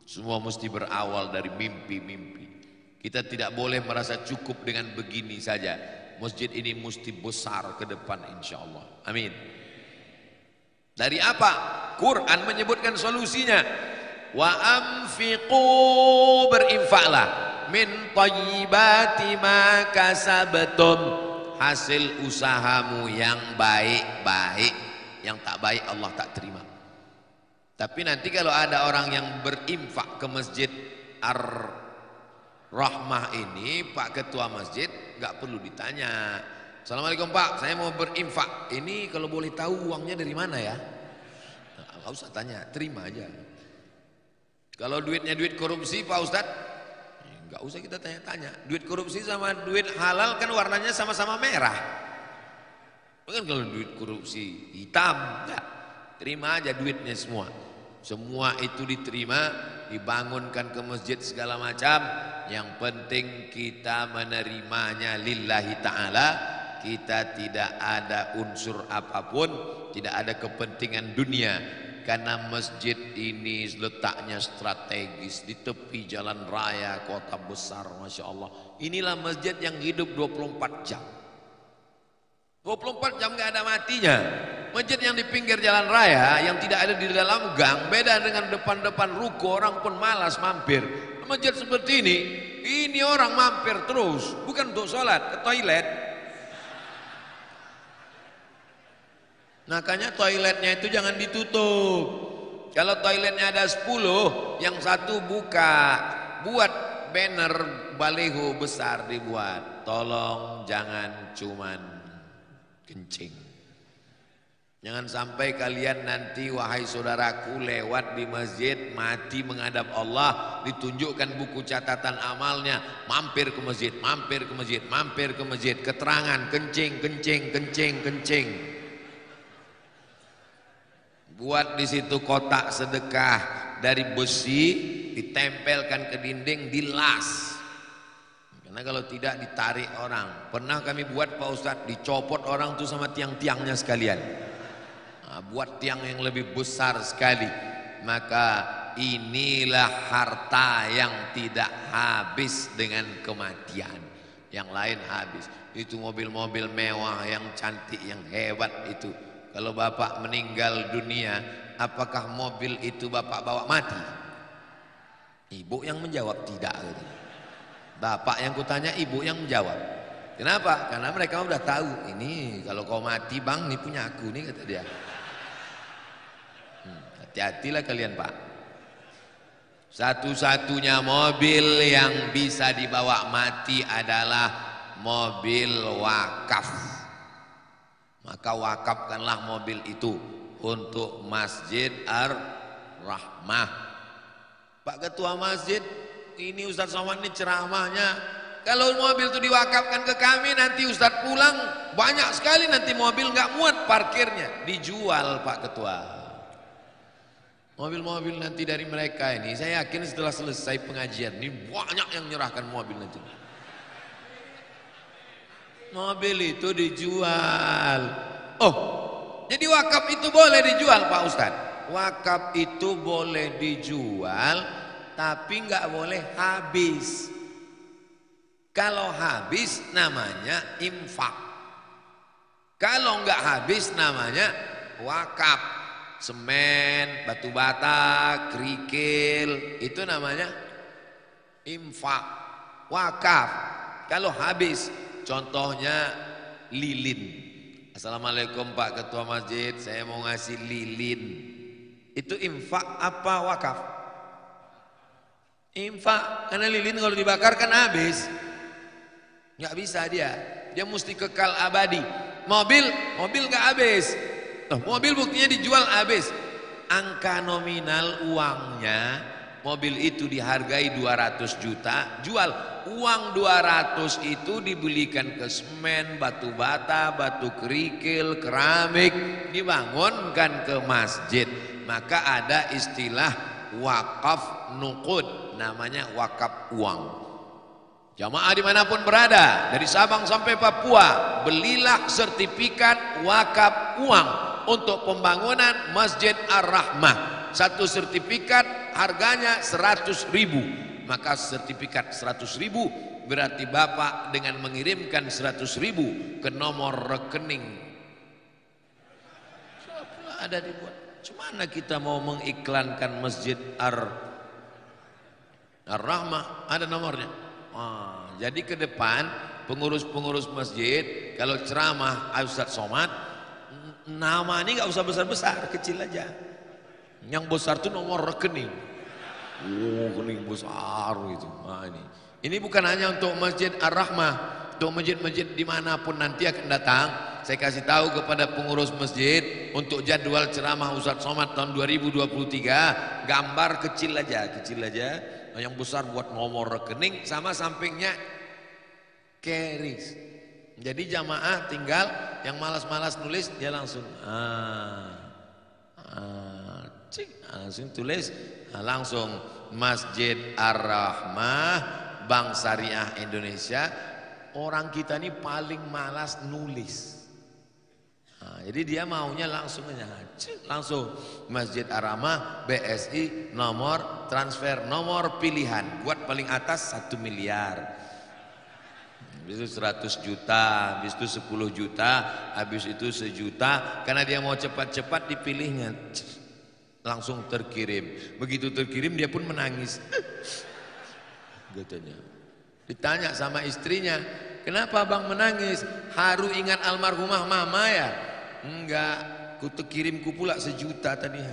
Semua mesti berawal dari mimpi-mimpi. Kita tidak boleh merasa cukup dengan begini saja. Masjid ini mesti besar ke depan insya Allah. Amin. Dari apa? Quran menyebutkan solusinya. Wa anfiqu, berinfaklah, min thayyibati ma kasabtum, hasil usahamu yang baik-baik. Yang tak baik Allah tak terima. Tapi nanti kalau ada orang yang berinfak ke masjid Ar-Rahmah ini, Pak Ketua Masjid nggak perlu ditanya. Assalamualaikum Pak, saya mau berinfak. Ini kalau boleh tahu uangnya dari mana ya? Nggak usah tanya, terima aja. Kalau duitnya duit korupsi Pak Ustadz, nggak usah kita tanya-tanya. Duit korupsi sama duit halal kan warnanya sama-sama merah. Bukan kalau duit korupsi hitam, enggak. Terima aja duitnya semua. Semua itu diterima, dibangunkan ke masjid segala macam. Yang penting kita menerimanya lillahi ta'ala. Kita tidak ada unsur apapun, tidak ada kepentingan dunia. Karena masjid ini letaknya strategis di tepi jalan raya kota besar, Masya Allah. Inilah masjid yang hidup 24 jam. 24 jam gak ada matinya. Masjid yang di pinggir jalan raya, yang tidak ada di dalam gang, beda dengan depan-depan ruko, orang pun malas mampir. Masjid seperti ini orang mampir terus, bukan untuk sholat, ke toilet. Makanya toiletnya itu jangan ditutup. Kalau toiletnya ada 10, yang satu buka, buat banner baliho besar dibuat. Tolong jangan cuman kencing. Jangan sampai kalian nanti wahai saudaraku lewat di masjid, mati menghadap Allah, ditunjukkan buku catatan amalnya, mampir ke masjid, mampir ke masjid, mampir ke masjid, keterangan kencing, kencing, kencing, kencing. Buat di situ kotak sedekah dari besi, ditempelkan ke dinding, dilas. Karena kalau tidak ditarik orang. Pernah kami buat Pak Ustadz, dicopot orang tuh sama tiang-tiangnya sekalian. Buat tiang yang lebih besar sekali. Maka inilah harta yang tidak habis dengan kematian. Yang lain habis. Itu mobil-mobil mewah yang cantik, yang hebat itu. Kalau bapak meninggal dunia, apakah mobil itu bapak bawa mati? Ibu yang menjawab tidak. Bapak yang kutanya, ibu yang menjawab. Kenapa? Karena mereka udah tahu. Ini kalau kau mati bang, ini punya aku nih, kata dia. Hati-hatilah kalian Pak. Satu-satunya mobil yang bisa dibawa mati adalah mobil wakaf. Maka wakafkanlah mobil itu untuk Masjid Ar-Rahmah. Pak Ketua Masjid, ini Ustadz Somad ini ceramahnya. Kalau mobil itu diwakafkan ke kami, nanti Ustadz pulang banyak sekali, nanti mobil nggak muat parkirnya, dijual Pak Ketua. Mobil-mobil nanti dari mereka ini, saya yakin setelah selesai pengajian ini banyak yang menyerahkan mobil nanti. Mobil itu dijual. Oh, jadi wakaf itu boleh dijual Pak Ustadz. Wakaf itu boleh dijual, tapi nggak boleh habis. Kalau habis namanya infak. Kalau nggak habis namanya wakaf. Semen, batu bata, kerikil, itu namanya infak, wakaf. Kalau habis, contohnya lilin. Assalamualaikum Pak Ketua Masjid, saya mau ngasih lilin. Itu infak apa wakaf? Infak, karena lilin kalau dibakar kan habis. Nggak bisa dia mesti kekal abadi. Mobil nggak habis. Mobil buktinya dijual habis. Angka nominal uangnya mobil itu dihargai 200 juta, jual. Uang 200 itu dibelikan ke semen, batu bata, batu kerikil, keramik, dibangunkan ke masjid. Maka ada istilah wakaf nuqud, namanya wakaf uang. Jamaah dimanapun berada, dari Sabang sampai Papua, belilah sertifikat wakaf uang untuk pembangunan Masjid Ar-Rahmah. Satu sertifikat harganya 100.000. Maka sertifikat 100.000 berarti Bapak dengan mengirimkan 100.000 ke nomor rekening. Ada dibuat. Cemana kita mau mengiklankan Masjid Ar-Rahmah? Ada nomornya. Jadi ke depan pengurus-pengurus masjid kalau ceramah Ustaz Somad, nama ini nggak usah besar-besar, kecil aja. Yang besar itu nomor rekening. Rekening besar gitu. Nah, ini bukan hanya untuk Masjid Ar-Rahmah, untuk masjid-masjid dimanapun nanti akan datang. Saya kasih tahu kepada pengurus masjid untuk jadwal ceramah Ustaz Somad tahun 2023, gambar kecil aja. Yang besar buat nomor rekening sama sampingnya keris. Jadi jamaah tinggal yang malas-malas nulis dia langsung langsung tulis, langsung Masjid Ar-Rahmah Bank Syariah Indonesia. Orang kita ini paling malas nulis. Jadi dia maunya langsung aja, langsung Masjid Ar-Rahmah BSI, nomor transfer, nomor pilihan, buat paling atas 1 miliar, habis itu 100 juta, habis itu 10 juta, habis itu 1 juta. Karena dia mau cepat-cepat dipilihnya, langsung terkirim. Begitu terkirim dia pun menangis. Katanya. Ditanya sama istrinya, kenapa abang menangis? Haru ingat almarhumah mama ya? Enggak, ku terkirimku pula 1 juta tadi.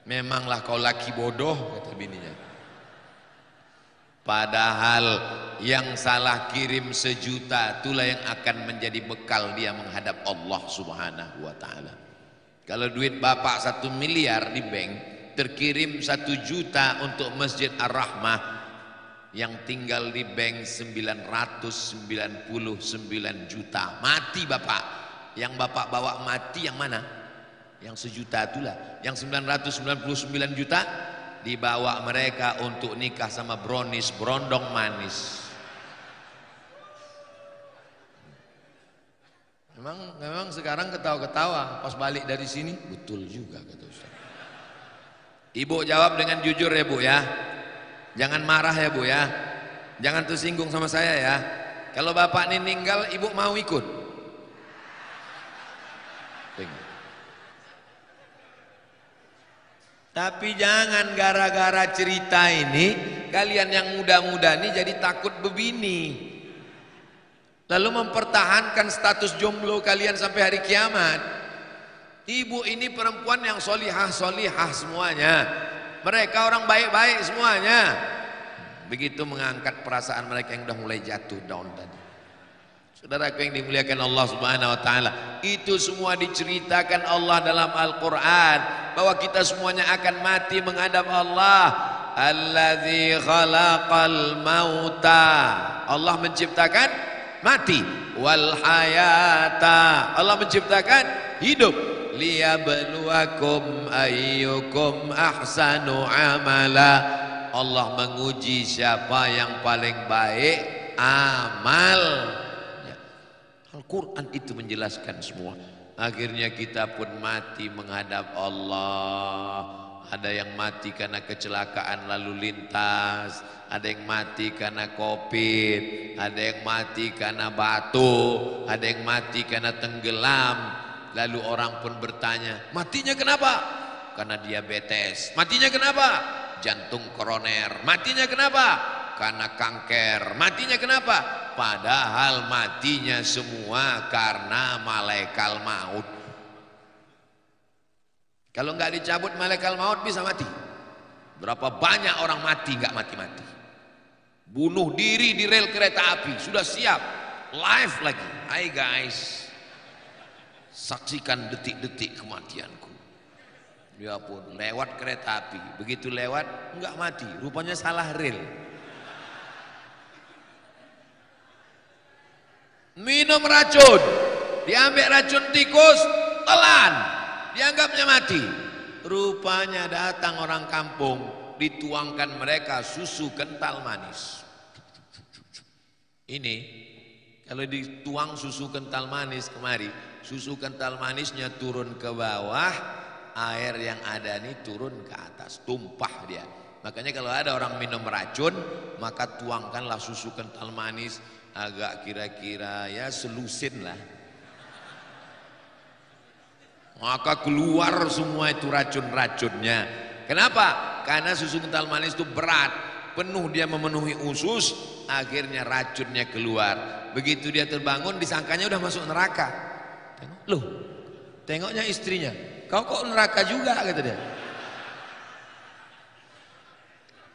Memanglah kau laki bodoh, kata bininya. Padahal yang salah kirim 1 juta itulah yang akan menjadi bekal dia menghadap Allah Subhanahu wa ta'ala. Kalau duit bapak 1 miliar di bank, terkirim 1 juta untuk Masjid Ar-Rahmah, yang tinggal di bank 999 juta. Mati bapak. Yang bapak bawa mati yang mana? Yang 1 juta itulah. Yang 999 juta dibawa mereka untuk nikah sama brownies, berondong manis. Memang sekarang ketawa-ketawa pas balik dari sini, betul juga kata Ustaz. Ibu jawab dengan jujur ya Bu ya. Jangan marah ya Bu ya. Jangan tersinggung sama saya ya. Kalau bapak ini meninggal, ibu mau ikut? Tapi jangan gara-gara cerita ini kalian yang muda-muda ini jadi takut bebini, lalu mempertahankan status jomblo kalian sampai hari kiamat. Ibu ini perempuan yang solihah semuanya. Mereka orang baik-baik semuanya. Begitu mengangkat perasaan mereka yang udah mulai jatuh down tadi. Saudaraku yang dimuliakan Allah Subhanahu wa ta'ala, itu semua diceritakan Allah dalam Al-Quran, bahwa kita semuanya akan mati menghadap Allah. Alladzi khalaqal mauta, Allah menciptakan mati, wal hayata, Allah menciptakan hidup, liyabluwakum ayyukum ahsanu amala, Allah menguji siapa yang paling baik amal. Al-Quran itu menjelaskan semua. Akhirnya kita pun mati menghadap Allah. Ada yang mati karena kecelakaan lalu lintas, ada yang mati karena COVID, ada yang mati karena batu, ada yang mati karena tenggelam. Lalu orang pun bertanya, matinya kenapa? Karena diabetes. Matinya kenapa? Jantung koroner. Matinya kenapa? Karena kanker. Matinya kenapa? Padahal matinya semua karena malaikat maut. Kalau nggak dicabut malaikat maut bisa mati. Berapa banyak orang mati nggak mati-mati. Bunuh diri di rel kereta api sudah siap, live lagi. Hai guys, saksikan detik-detik kematianku. Ya pun lewat kereta api, begitu lewat enggak mati, rupanya salah rel. Minum racun, diambil racun tikus, telan, dianggapnya mati. Rupanya datang orang kampung, dituangkan mereka susu kental manis. Ini kalau dituang susu kental manis kemari, susu kental manisnya turun ke bawah, air yang ada ini turun ke atas, tumpah dia. Makanya kalau ada orang minum racun, maka tuangkanlah susu kental manis agak kira-kira ya selusin lah. Maka keluar semua itu racun-racunnya. Kenapa? Karena susu kental manis itu berat, penuh dia memenuhi usus, akhirnya racunnya keluar. Begitu dia terbangun, disangkanya udah masuk neraka. Loh, tengoknya istrinya, kau kok neraka juga, kata dia.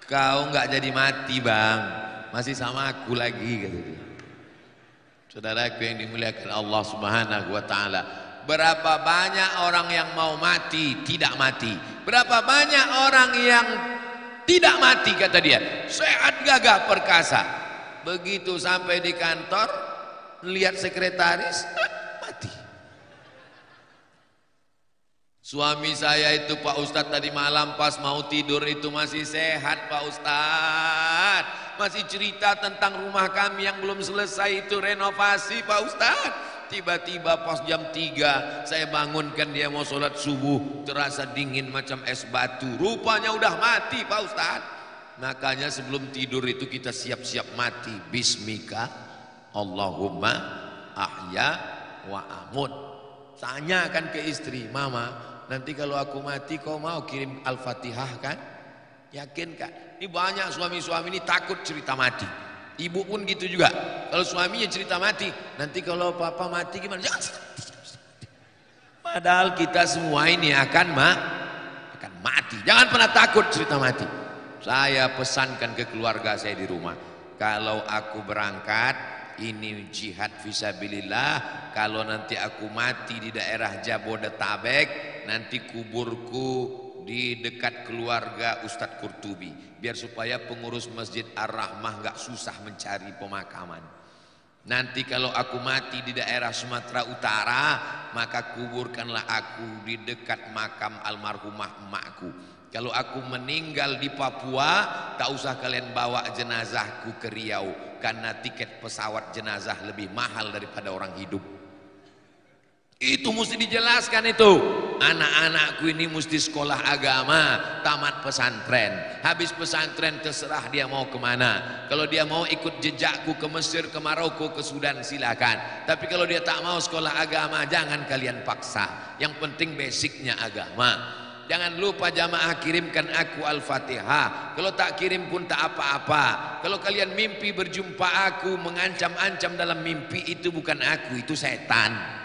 Kau nggak jadi mati bang, masih sama aku lagi, kata dia. Saudaraku yang dimuliakan Allah Subhanahu wa ta'ala, berapa banyak orang yang mau mati tidak mati, berapa banyak orang yang tidak mati, kata dia, sehat gagah perkasa. Begitu sampai di kantor, lihat sekretaris, mati. Suami saya itu Pak Ustadz tadi malam pas mau tidur itu masih sehat Pak Ustadz, masih cerita tentang rumah kami yang belum selesai itu renovasi Pak Ustadz. Tiba-tiba pas jam 3 saya bangunkan dia mau sholat subuh, terasa dingin macam es batu, rupanya udah mati Pak Ustadz. Makanya sebelum tidur itu kita siap-siap mati, bismika Allahumma ahya wa amut. Tanyakan ke istri, mama nanti kalau aku mati kau mau kirim Al-Fatihah kan? Yakin kak? Ini banyak suami-suami ini takut cerita mati. Ibu pun gitu juga. Kalau suaminya cerita mati, nanti kalau papa mati gimana? Jangan. Padahal kita semua ini akan mati. Jangan pernah takut cerita mati. Saya pesankan ke keluarga saya di rumah, kalau aku berangkat ini jihad fisabilillah, kalau nanti aku mati di daerah Jabodetabek, nanti kuburku di dekat keluarga Ustadz Qurtubi, biar supaya pengurus Masjid Ar-Rahmah gak susah mencari pemakaman. Nanti kalau aku mati di daerah Sumatera Utara, maka kuburkanlah aku di dekat makam almarhumah emakku. Kalau aku meninggal di Papua, tak usah kalian bawa jenazahku ke Riau, karena tiket pesawat jenazah lebih mahal daripada orang hidup. Itu mesti dijelaskan itu. Anak-anakku ini mesti sekolah agama, tamat pesantren. Habis pesantren terserah dia mau kemana. Kalau dia mau ikut jejakku ke Mesir, ke Maroko, ke Sudan, silakan. Tapi kalau dia tak mau sekolah agama, jangan kalian paksa. Yang penting basicnya agama. Jangan lupa jamaah kirimkan aku Al-Fatihah. Kalau tak kirim pun tak apa-apa. Kalau kalian mimpi berjumpa aku, mengancam-ancam dalam mimpi, itu bukan aku, itu setan.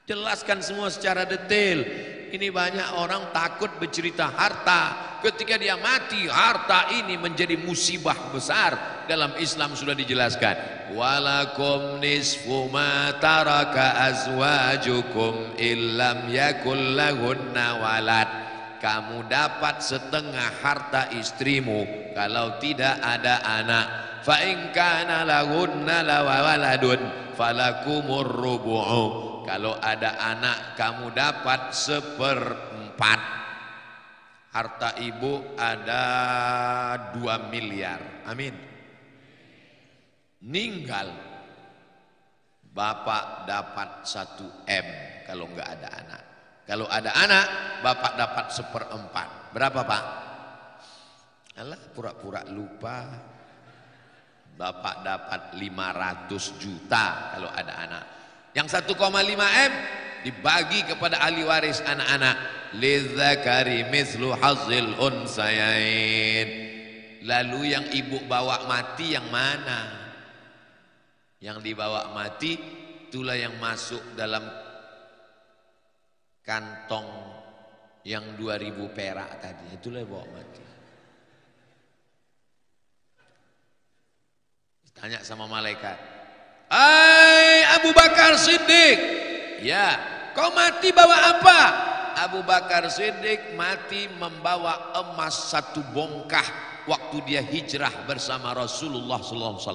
Jelaskan semua secara detail. Ini banyak orang takut bercerita harta. Ketika dia mati, harta ini menjadi musibah besar. Dalam Islam sudah dijelaskan, walakum nisfu ma taraka azwajukum illam yakul lahunna walad. Kamu dapat setengah harta istrimu kalau tidak ada anak. Fa in kana lahunna waladun falakumur rubu'u. Kalau ada anak kamu dapat 1/4. Harta ibu ada 2 miliar. Amin. Ninggal bapak dapat 1 M kalau nggak ada anak. Kalau ada anak bapak dapat 1/4. Berapa pak? Alah pura-pura lupa. Bapak dapat 500 juta kalau ada anak. Yang 1,5 M dibagi kepada ahli waris anak-anak. Lidzakari mithlu hazzil unsayain. Lalu yang ibu bawa mati yang mana? Yang dibawa mati itulah yang masuk dalam kantong yang 2000 perak tadi. Itulah yang bawa mati. Tanya sama malaikat, Hai Abu Bakar Siddiq, ya, kau mati bawa apa? Abu Bakar Siddiq mati membawa emas 1 bongkah waktu dia hijrah bersama Rasulullah SAW.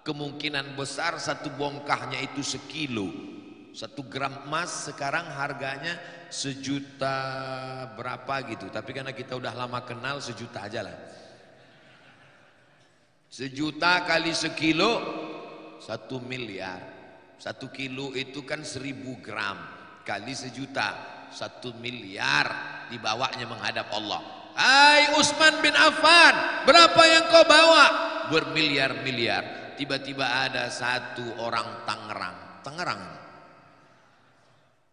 Kemungkinan besar 1 bongkahnya itu sekilo. 1 gram emas sekarang harganya 1 juta berapa gitu. Tapi karena kita udah lama kenal, 1 juta aja lah. 1 juta kali sekilo 1 miliar. 1 kilo itu kan 1000 gram kali 1 juta, 1 miliar dibawanya menghadap Allah. Hai Utsman bin Affan, berapa yang kau bawa? Bermiliar-miliar. Tiba-tiba ada 1 orang Tangerang,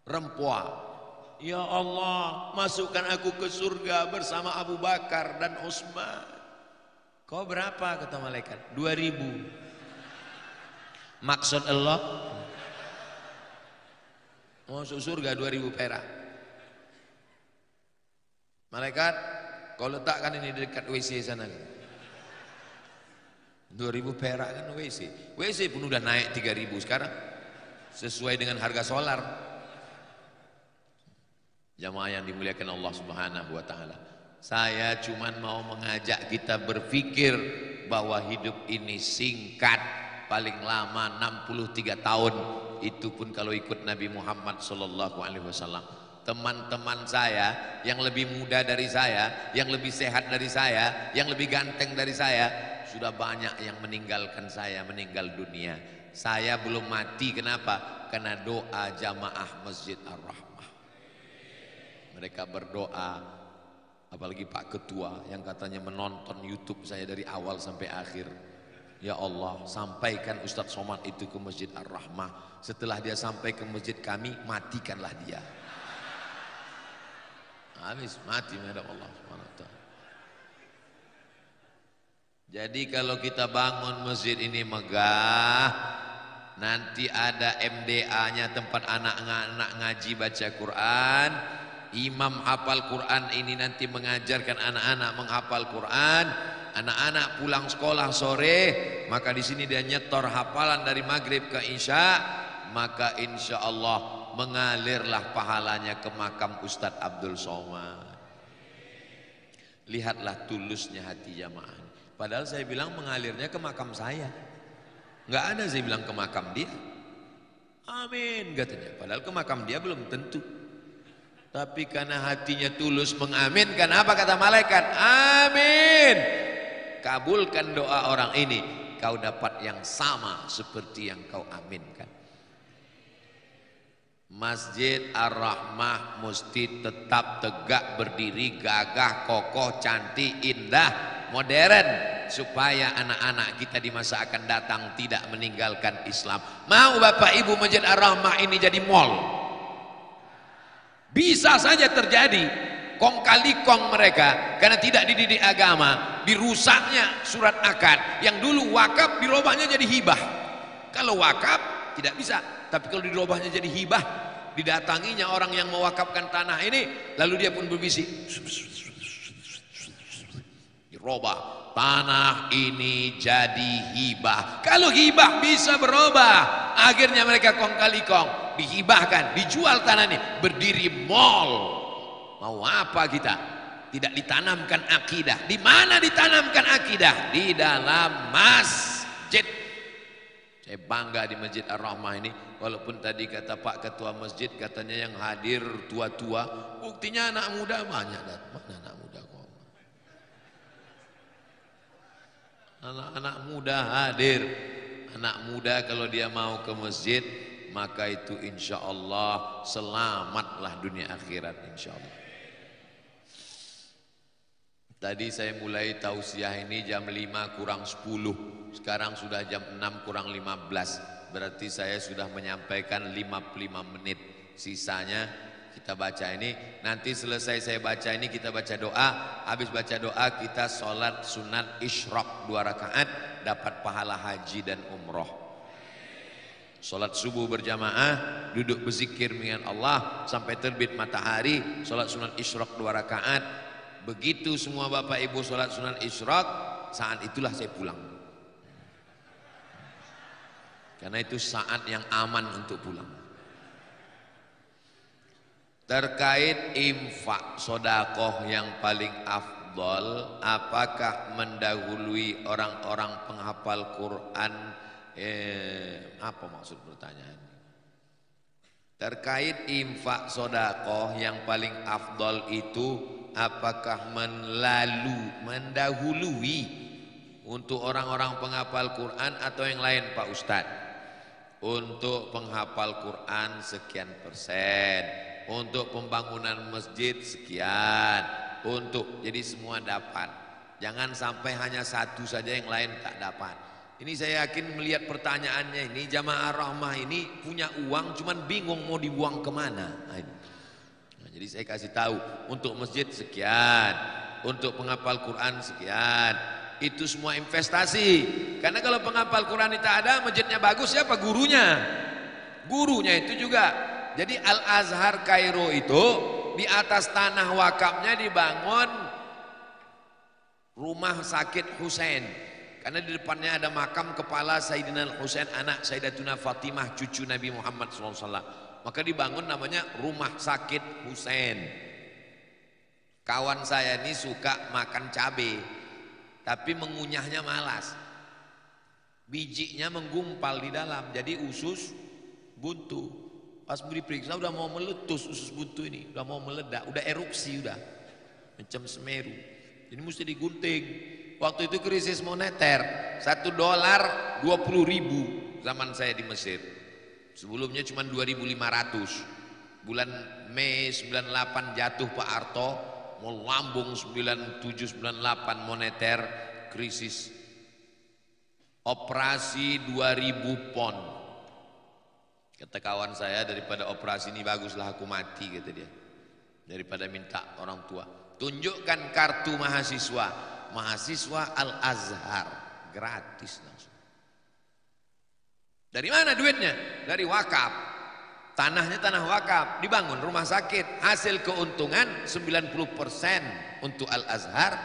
Rempoa. Ya Allah, masukkan aku ke surga bersama Abu Bakar dan Utsman. Kau berapa? Kata malaikat. 2000. Maksud Allah masuk surga 2000 perak. Malaikat, kau letakkan ini di dekat WC sana. 2000 perak kan WC. WC pun udah naik 3000 sekarang. Sesuai dengan harga solar. Jamaah yang dimuliakan Allah Subhanahu wa taala. Saya cuman mau mengajak kita berpikir bahwa hidup ini singkat, paling lama 63 tahun. Itu pun kalau ikut Nabi Muhammad sallallahu alaihi wasallam. Teman-teman saya yang lebih muda dari saya, yang lebih sehat dari saya, yang lebih ganteng dari saya, sudah banyak yang meninggalkan saya, meninggal dunia. Saya belum mati, kenapa? Karena doa jamaah Masjid Ar-Rahmah. Mereka berdoa. Apalagi Pak Ketua yang katanya menonton YouTube saya dari awal sampai akhir. Ya Allah, sampaikan Ustadz Somad itu ke Masjid Ar-Rahmah. Setelah dia sampai ke masjid kami, matikanlah dia. Habis mati menghadap Allah SWT. Jadi kalau kita bangun masjid ini megah, nanti ada MDA-nya, tempat anak-anak ngaji baca Quran. Imam hafal Quran ini nanti mengajarkan anak-anak menghafal Quran. Anak-anak pulang sekolah sore, maka di sini dia nyetor hafalan dari maghrib ke isya, maka insya Allah mengalirlah pahalanya ke makam Ustadz Abdul Somad. Lihatlah tulusnya hati jamaah. Padahal saya bilang mengalirnya ke makam saya, nggak ada saya bilang ke makam dia. Amin katanya. Padahal ke makam dia belum tentu. Tapi karena hatinya tulus mengaminkan, apa kata malaikat? Amin. Kabulkan doa orang ini, kau dapat yang sama seperti yang kau aminkan. Masjid Ar-Rahmah mesti tetap tegak berdiri, gagah, kokoh, cantik, indah, modern, supaya anak-anak kita di masa akan datang tidak meninggalkan Islam. Mau Bapak Ibu Masjid Ar-Rahmah ini jadi mall? Bisa saja terjadi. Kong kali kong mereka karena tidak dididik agama, dirusaknya surat akad. Yang dulu wakaf dirubahnya jadi hibah. Kalau wakaf tidak bisa, tapi kalau dirubahnya jadi hibah, didatanginya orang yang mewakafkan tanah ini, lalu dia pun berbisik, dirubah, tanah ini jadi hibah. Kalau hibah bisa berubah, akhirnya mereka kong kali kong, dihibahkan, dijual tanah ini, berdiri mall. Mau apa kita? Tidak ditanamkan akidah. Di mana ditanamkan akidah? Di dalam masjid. Saya bangga di Masjid Ar-Rahmah ini. Walaupun tadi kata Pak Ketua Masjid, katanya yang hadir tua-tua, buktinya anak muda banyak. Mana anak muda kok? Anak-anak muda hadir. Anak muda kalau dia mau ke masjid, maka itu insya Allah selamatlah dunia akhirat insya Allah. Tadi saya mulai tausiah ini jam 5 kurang 10. Sekarang sudah jam 6 kurang 15. Berarti saya sudah menyampaikan 55 menit. Sisanya kita baca ini. Nanti selesai saya baca ini kita baca doa. Habis baca doa kita sholat sunat isyraq 2 rakaat. Dapat pahala haji dan umroh. Sholat subuh berjamaah, duduk berzikir dengan Allah sampai terbit matahari. Sholat sunat isyraq 2 rakaat. Begitu semua Bapak Ibu sholat sunat isyraq, saat itulah saya pulang. Karena itu saat yang aman untuk pulang. Terkait infak sodakoh yang paling afdol, apakah mendahului orang-orang penghafal Quran? Apa maksud pertanyaan? Terkait infak sodakoh yang paling afdol itu, apakah mendahului untuk orang-orang penghafal Quran atau yang lain Pak Ustadz? Untuk penghafal Quran sekian persen, untuk pembangunan masjid sekian, untuk jadi semua dapat. Jangan sampai hanya satu saja yang lain tak dapat. Ini saya yakin melihat pertanyaannya ini, jamaah rahmah ini punya uang cuman bingung mau dibuang kemana. Nah, jadi saya kasih tahu, untuk masjid sekian, untuk penghafal Quran sekian. Itu semua investasi. Karena kalau penghafal Quran itu ada, masjidnya bagus, siapa gurunya? Gurunya itu juga. Jadi Al-Azhar Kairo itu di atas tanah wakafnya dibangun rumah sakit Husain. Karena di depannya ada makam kepala Sayyidina Husain, anak Sayyidatuna Fatimah, cucu Nabi Muhammad SAW. Maka dibangun namanya rumah sakit Husain. Kawan saya ini suka makan cabai, tapi mengunyahnya malas. Bijinya menggumpal di dalam, jadi usus buntu. Pas diperiksa udah mau meletus usus buntu ini, udah mau meledak, udah erupsi, udah macam Semeru. Jadi mesti digunting. Waktu itu krisis moneter, $1 20.000 zaman saya di Mesir. Sebelumnya cuma 2.500. Bulan Mei 98 jatuh Pak Harto, mau lambung 97-98 moneter, krisis. Operasi 2.000 pon. Kata kawan saya, daripada operasi ini baguslah aku mati, kata dia, daripada minta orang tua. Tunjukkan kartu mahasiswa, mahasiswa Al-Azhar, gratis langsung. Dari mana duitnya? Dari wakaf. Tanahnya tanah wakaf, dibangun rumah sakit. Hasil keuntungan 90% untuk Al-Azhar,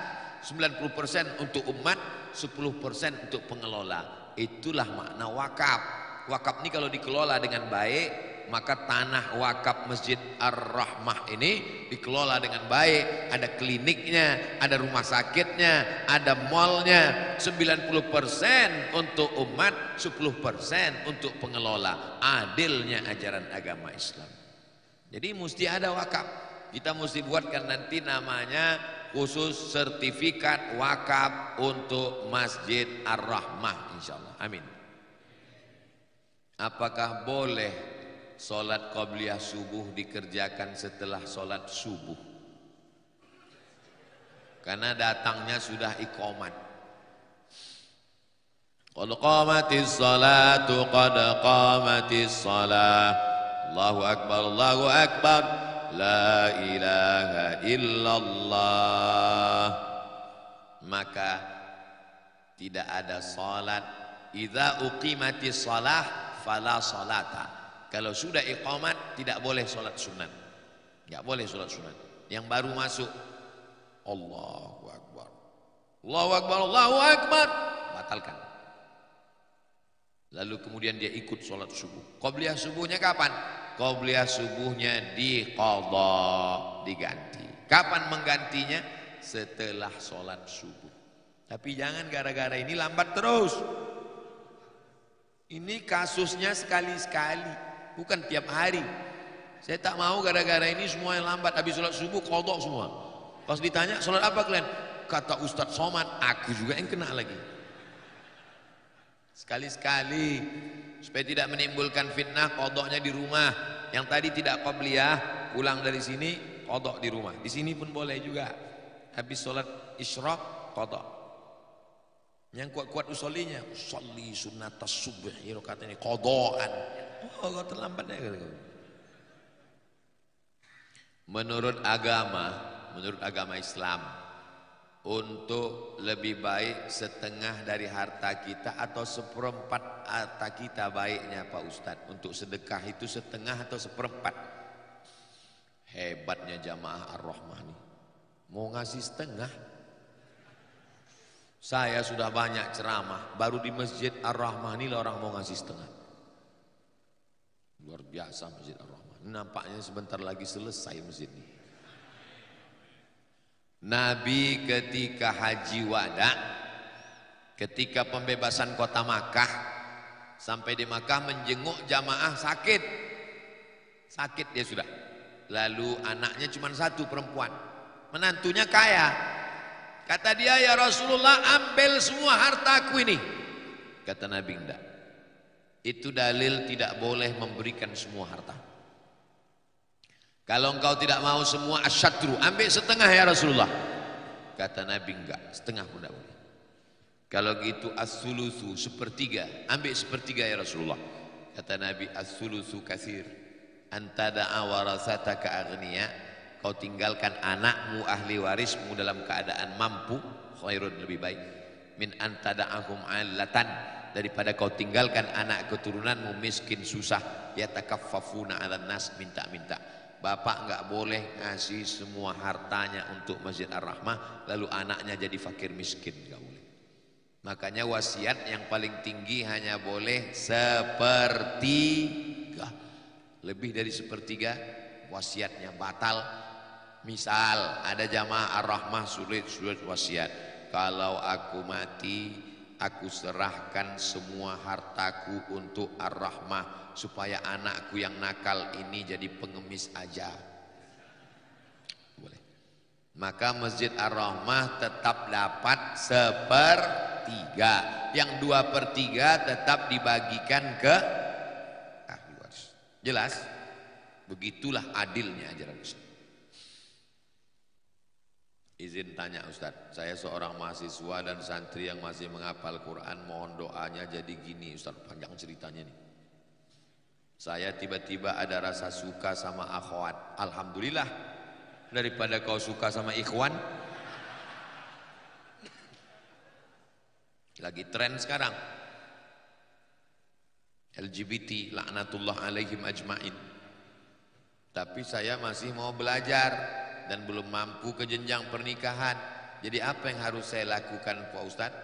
90% untuk umat, 10% untuk pengelola. Itulah makna wakaf. Wakaf ini kalau dikelola dengan baik, maka tanah wakaf Masjid Ar-Rahmah ini dikelola dengan baik. Ada kliniknya, ada rumah sakitnya, ada malnya. 90% untuk umat, 10% untuk pengelola. Adilnya ajaran agama Islam. Jadi mesti ada wakaf. Kita mesti buatkan nanti namanya khusus sertifikat wakaf untuk Masjid Ar-Rahmah, insyaallah. Amin. Apakah boleh sholat qabliyah subuh dikerjakan setelah sholat subuh? Karena datangnya sudah iqamat. Qad qamatis salatu, qad qamatis salah. Allahu akbar, Allahu akbar. La ilaha illallah. Maka tidak ada salat. Idza uqimatis salah fala salata. Kalau sudah iqamat tidak boleh sholat sunat. Enggak boleh sholat sunat. Yang baru masuk Allahu akbar, Allahu akbar, Allahu akbar, batalkan. Lalu kemudian dia ikut sholat subuh. Qabliyah subuhnya kapan? Qabliyah subuhnya diqadha, diganti. Kapan menggantinya? Setelah sholat subuh. Tapi jangan gara-gara ini lambat terus. Ini kasusnya sekali-sekali, bukan tiap hari. Saya tak mau gara-gara ini semua yang lambat. Habis sholat subuh qadha semua. Pas ditanya sholat apa kalian? Kata Ustadz Somad, aku juga yang kena lagi. Sekali-sekali, supaya tidak menimbulkan fitnah, qadhanya di rumah. Yang tadi tidak qabliyah, pulang dari sini qadha di rumah. Di sini pun boleh juga. Habis sholat isyraq qadha. Yang kuat-kuat usolinya, usolli sunnatas subhi, rakaat ini qadhaan. Oh, kau terlambat ya. Menurut agama Islam, untuk lebih baik setengah dari harta kita atau seperempat harta kita baiknya Pak Ustadz. Untuk sedekah itu setengah atau seperempat. Hebatnya jamaah Ar-Rahmah nih, mau ngasih setengah. Saya sudah banyak ceramah, baru di Masjid Ar-Rahmah ini orang mau ngasih setengah. Luar biasa Masjid Ar-Rahmah. Nampaknya sebentar lagi selesai masjid ini. Nabi ketika haji wada, ketika pembebasan kota Makkah, sampai di Makkah menjenguk jamaah sakit. Sakit dia sudah. Lalu anaknya cuma satu perempuan. Menantunya kaya. Kata dia, ya Rasulullah, ambil semua hartaku ini. Kata Nabi, enggak. Itu dalil tidak boleh memberikan semua harta. Kalau engkau tidak mau semua, asyatru, ambil setengah ya Rasulullah. Kata Nabi, enggak, setengah pun tidak boleh. Kalau gitu as-sulusu, sepertiga, ambil sepertiga ya Rasulullah. Kata Nabi, as-sulusu katsir. Antada'a warasataka aghniya, kau tinggalkan anakmu ahli warismu dalam keadaan mampu, khairun, lebih baik. Min antada'ahum 'allatan, daripada kau tinggalkan anak keturunanmu miskin susah, yatakaffafuna 'alan nas, minta-minta. Bapak enggak boleh ngasih semua hartanya untuk Masjid Ar-Rahmah lalu anaknya jadi fakir miskin, enggak boleh. Makanya wasiat yang paling tinggi hanya boleh sepertiga. Lebih dari sepertiga wasiatnya batal. Misal ada jamaah Ar-Rahmah sulit wasiat, kalau aku mati aku serahkan semua hartaku untuk Ar-Rahmah supaya anakku yang nakal ini jadi pengemis aja. Boleh. Maka Masjid Ar-Rahmah tetap dapat sepertiga. Yang 2/3 tetap dibagikan ke ahli waris. Jelas? Begitulah adilnya ajaran Islam. Izin tanya Ustadz, saya seorang mahasiswa dan santri yang masih menghafal Quran, mohon doanya. Jadi gini Ustadz, panjang ceritanya nih. Saya tiba-tiba ada rasa suka sama akhwat. Alhamdulillah, daripada kau suka sama ikhwan. Lagi tren sekarang LGBT, laknatullah alaihim ajmain. Tapi saya masih mau belajar dan belum mampu ke jenjang pernikahan. Jadi apa yang harus saya lakukan Pak Ustadz?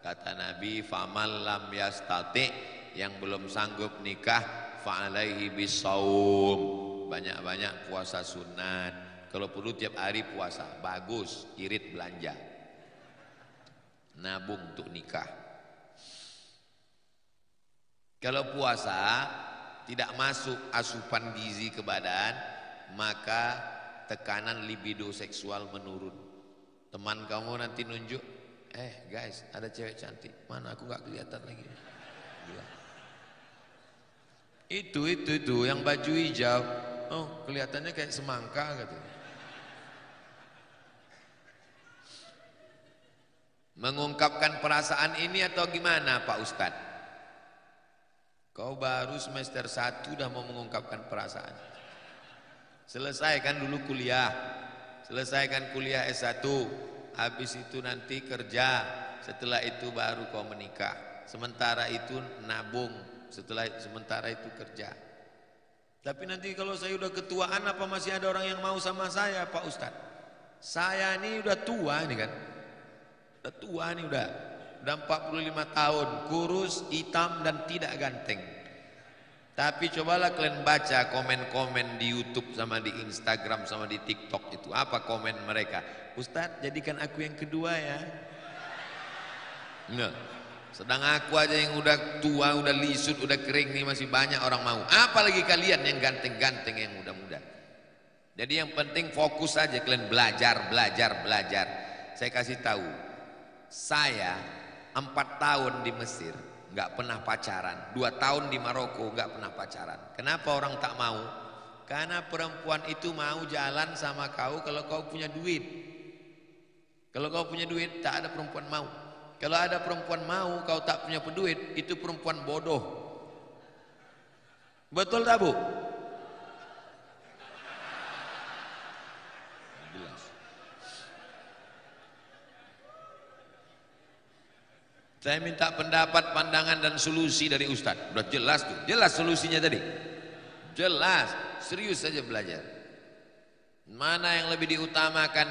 Kata Nabi, faman lam yastati, yang belum sanggup nikah, fa'alaihi bisawm, banyak-banyak puasa sunat. Kalau perlu tiap hari puasa, bagus, irit belanja, nabung untuk nikah. Kalau puasa tidak masuk asupan gizi ke badan, maka tekanan libido seksual menurun. Teman kamu nanti nunjuk, guys, ada cewek cantik, mana aku gak kelihatan lagi. Gila. Itu yang baju hijau, oh kelihatannya kayak semangka gitu. Mengungkapkan perasaan ini atau gimana Pak Ustadz? Kau baru semester 1 udah mau mengungkapkan perasaan. Selesaikan dulu kuliah, selesaikan kuliah S1, habis itu nanti kerja, setelah itu baru kau menikah. Sementara itu nabung, sementara itu kerja. Tapi nanti kalau saya udah ketuaan, apa masih ada orang yang mau sama saya Pak Ustadz? Saya ini udah tua nih kan, udah tua nih, udah 45 tahun, kurus, hitam dan tidak ganteng. Tapi cobalah kalian baca komen-komen di YouTube sama di Instagram sama di TikTok itu. Apa komen mereka? Ustadz, jadikan aku yang kedua ya. Nah, sedang aku aja yang udah tua, udah lisut, udah kering nih masih banyak orang mau. Apalagi kalian yang ganteng-ganteng, yang muda-muda. Jadi yang penting fokus aja kalian belajar. Saya kasih tahu, saya 4 tahun di Mesir nggak pernah pacaran, 2 tahun di Maroko nggak pernah pacaran. Kenapa orang tak mau? Karena perempuan itu mau jalan sama kau kalau kau punya duit. Kalau kau punya duit, tak ada perempuan mau. Kalau ada perempuan mau, kau tak punya duit, itu perempuan bodoh. Betul tak Bu? Saya minta pendapat, pandangan dan solusi dari Ustadz. Udah jelas tuh, jelas solusinya tadi. Jelas, serius saja belajar. Mana yang lebih diutamakan,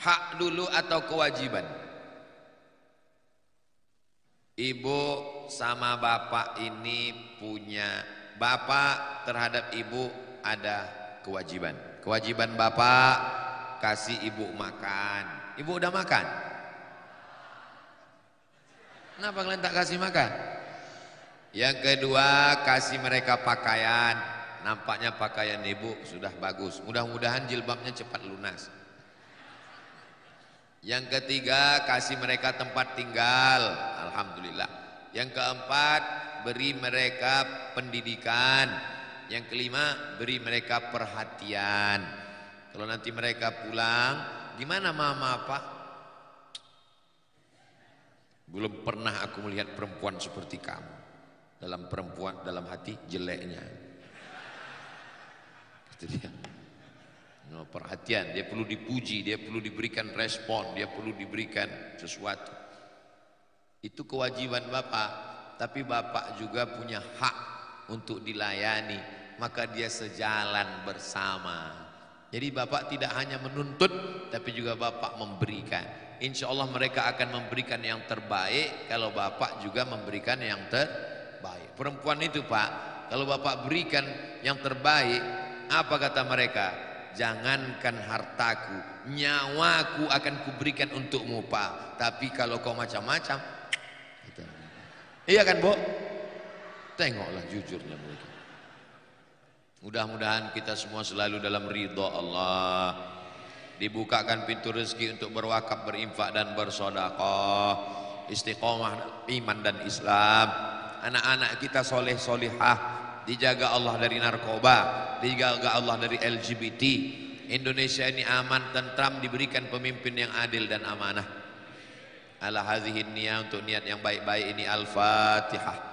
hak dulu atau kewajiban? Ibu sama bapak ini punya bapak terhadap ibu ada kewajiban. Kewajiban bapak kasih ibu makan. Ibu udah makan? Kenapa kalian tak kasih makan? Yang kedua, kasih mereka pakaian. Nampaknya pakaian ibu sudah bagus. Mudah-mudahan jilbabnya cepat lunas. Yang ketiga, kasih mereka tempat tinggal. Alhamdulillah. Yang keempat, beri mereka pendidikan. Yang kelima, beri mereka perhatian. Kalau nanti mereka pulang, gimana mama pak? Belum pernah aku melihat perempuan seperti kamu. Dalam perempuan, dalam hati jeleknya. Itu dia. No, perhatian, dia perlu dipuji, dia perlu diberikan respon, dia perlu diberikan sesuatu. Itu kewajiban bapak, tapi bapak juga punya hak untuk dilayani, maka dia sejalan bersama. Jadi bapak tidak hanya menuntut, tapi juga bapak memberikan. Insya Allah mereka akan memberikan yang terbaik kalau bapak juga memberikan yang terbaik. Perempuan itu pak, kalau bapak berikan yang terbaik, apa kata mereka? Jangankan hartaku, nyawaku akan kuberikan untukmu pak. Tapi kalau kau macam-macam, iya kan bu? Tengoklah jujurnya mereka. Mudah-mudahan kita semua selalu dalam ridha Allah. Dibukakan pintu rezeki untuk berwakaf, berinfak dan bersedekah. Istiqomah iman dan Islam. Anak-anak kita soleh solihah. Dijaga Allah dari narkoba, dijaga Allah dari LGBT. Indonesia ini aman, tentram, diberikan pemimpin yang adil dan amanah. Ala hadhihi niyah, untuk niat yang baik-baik ini. Al-Fatihah.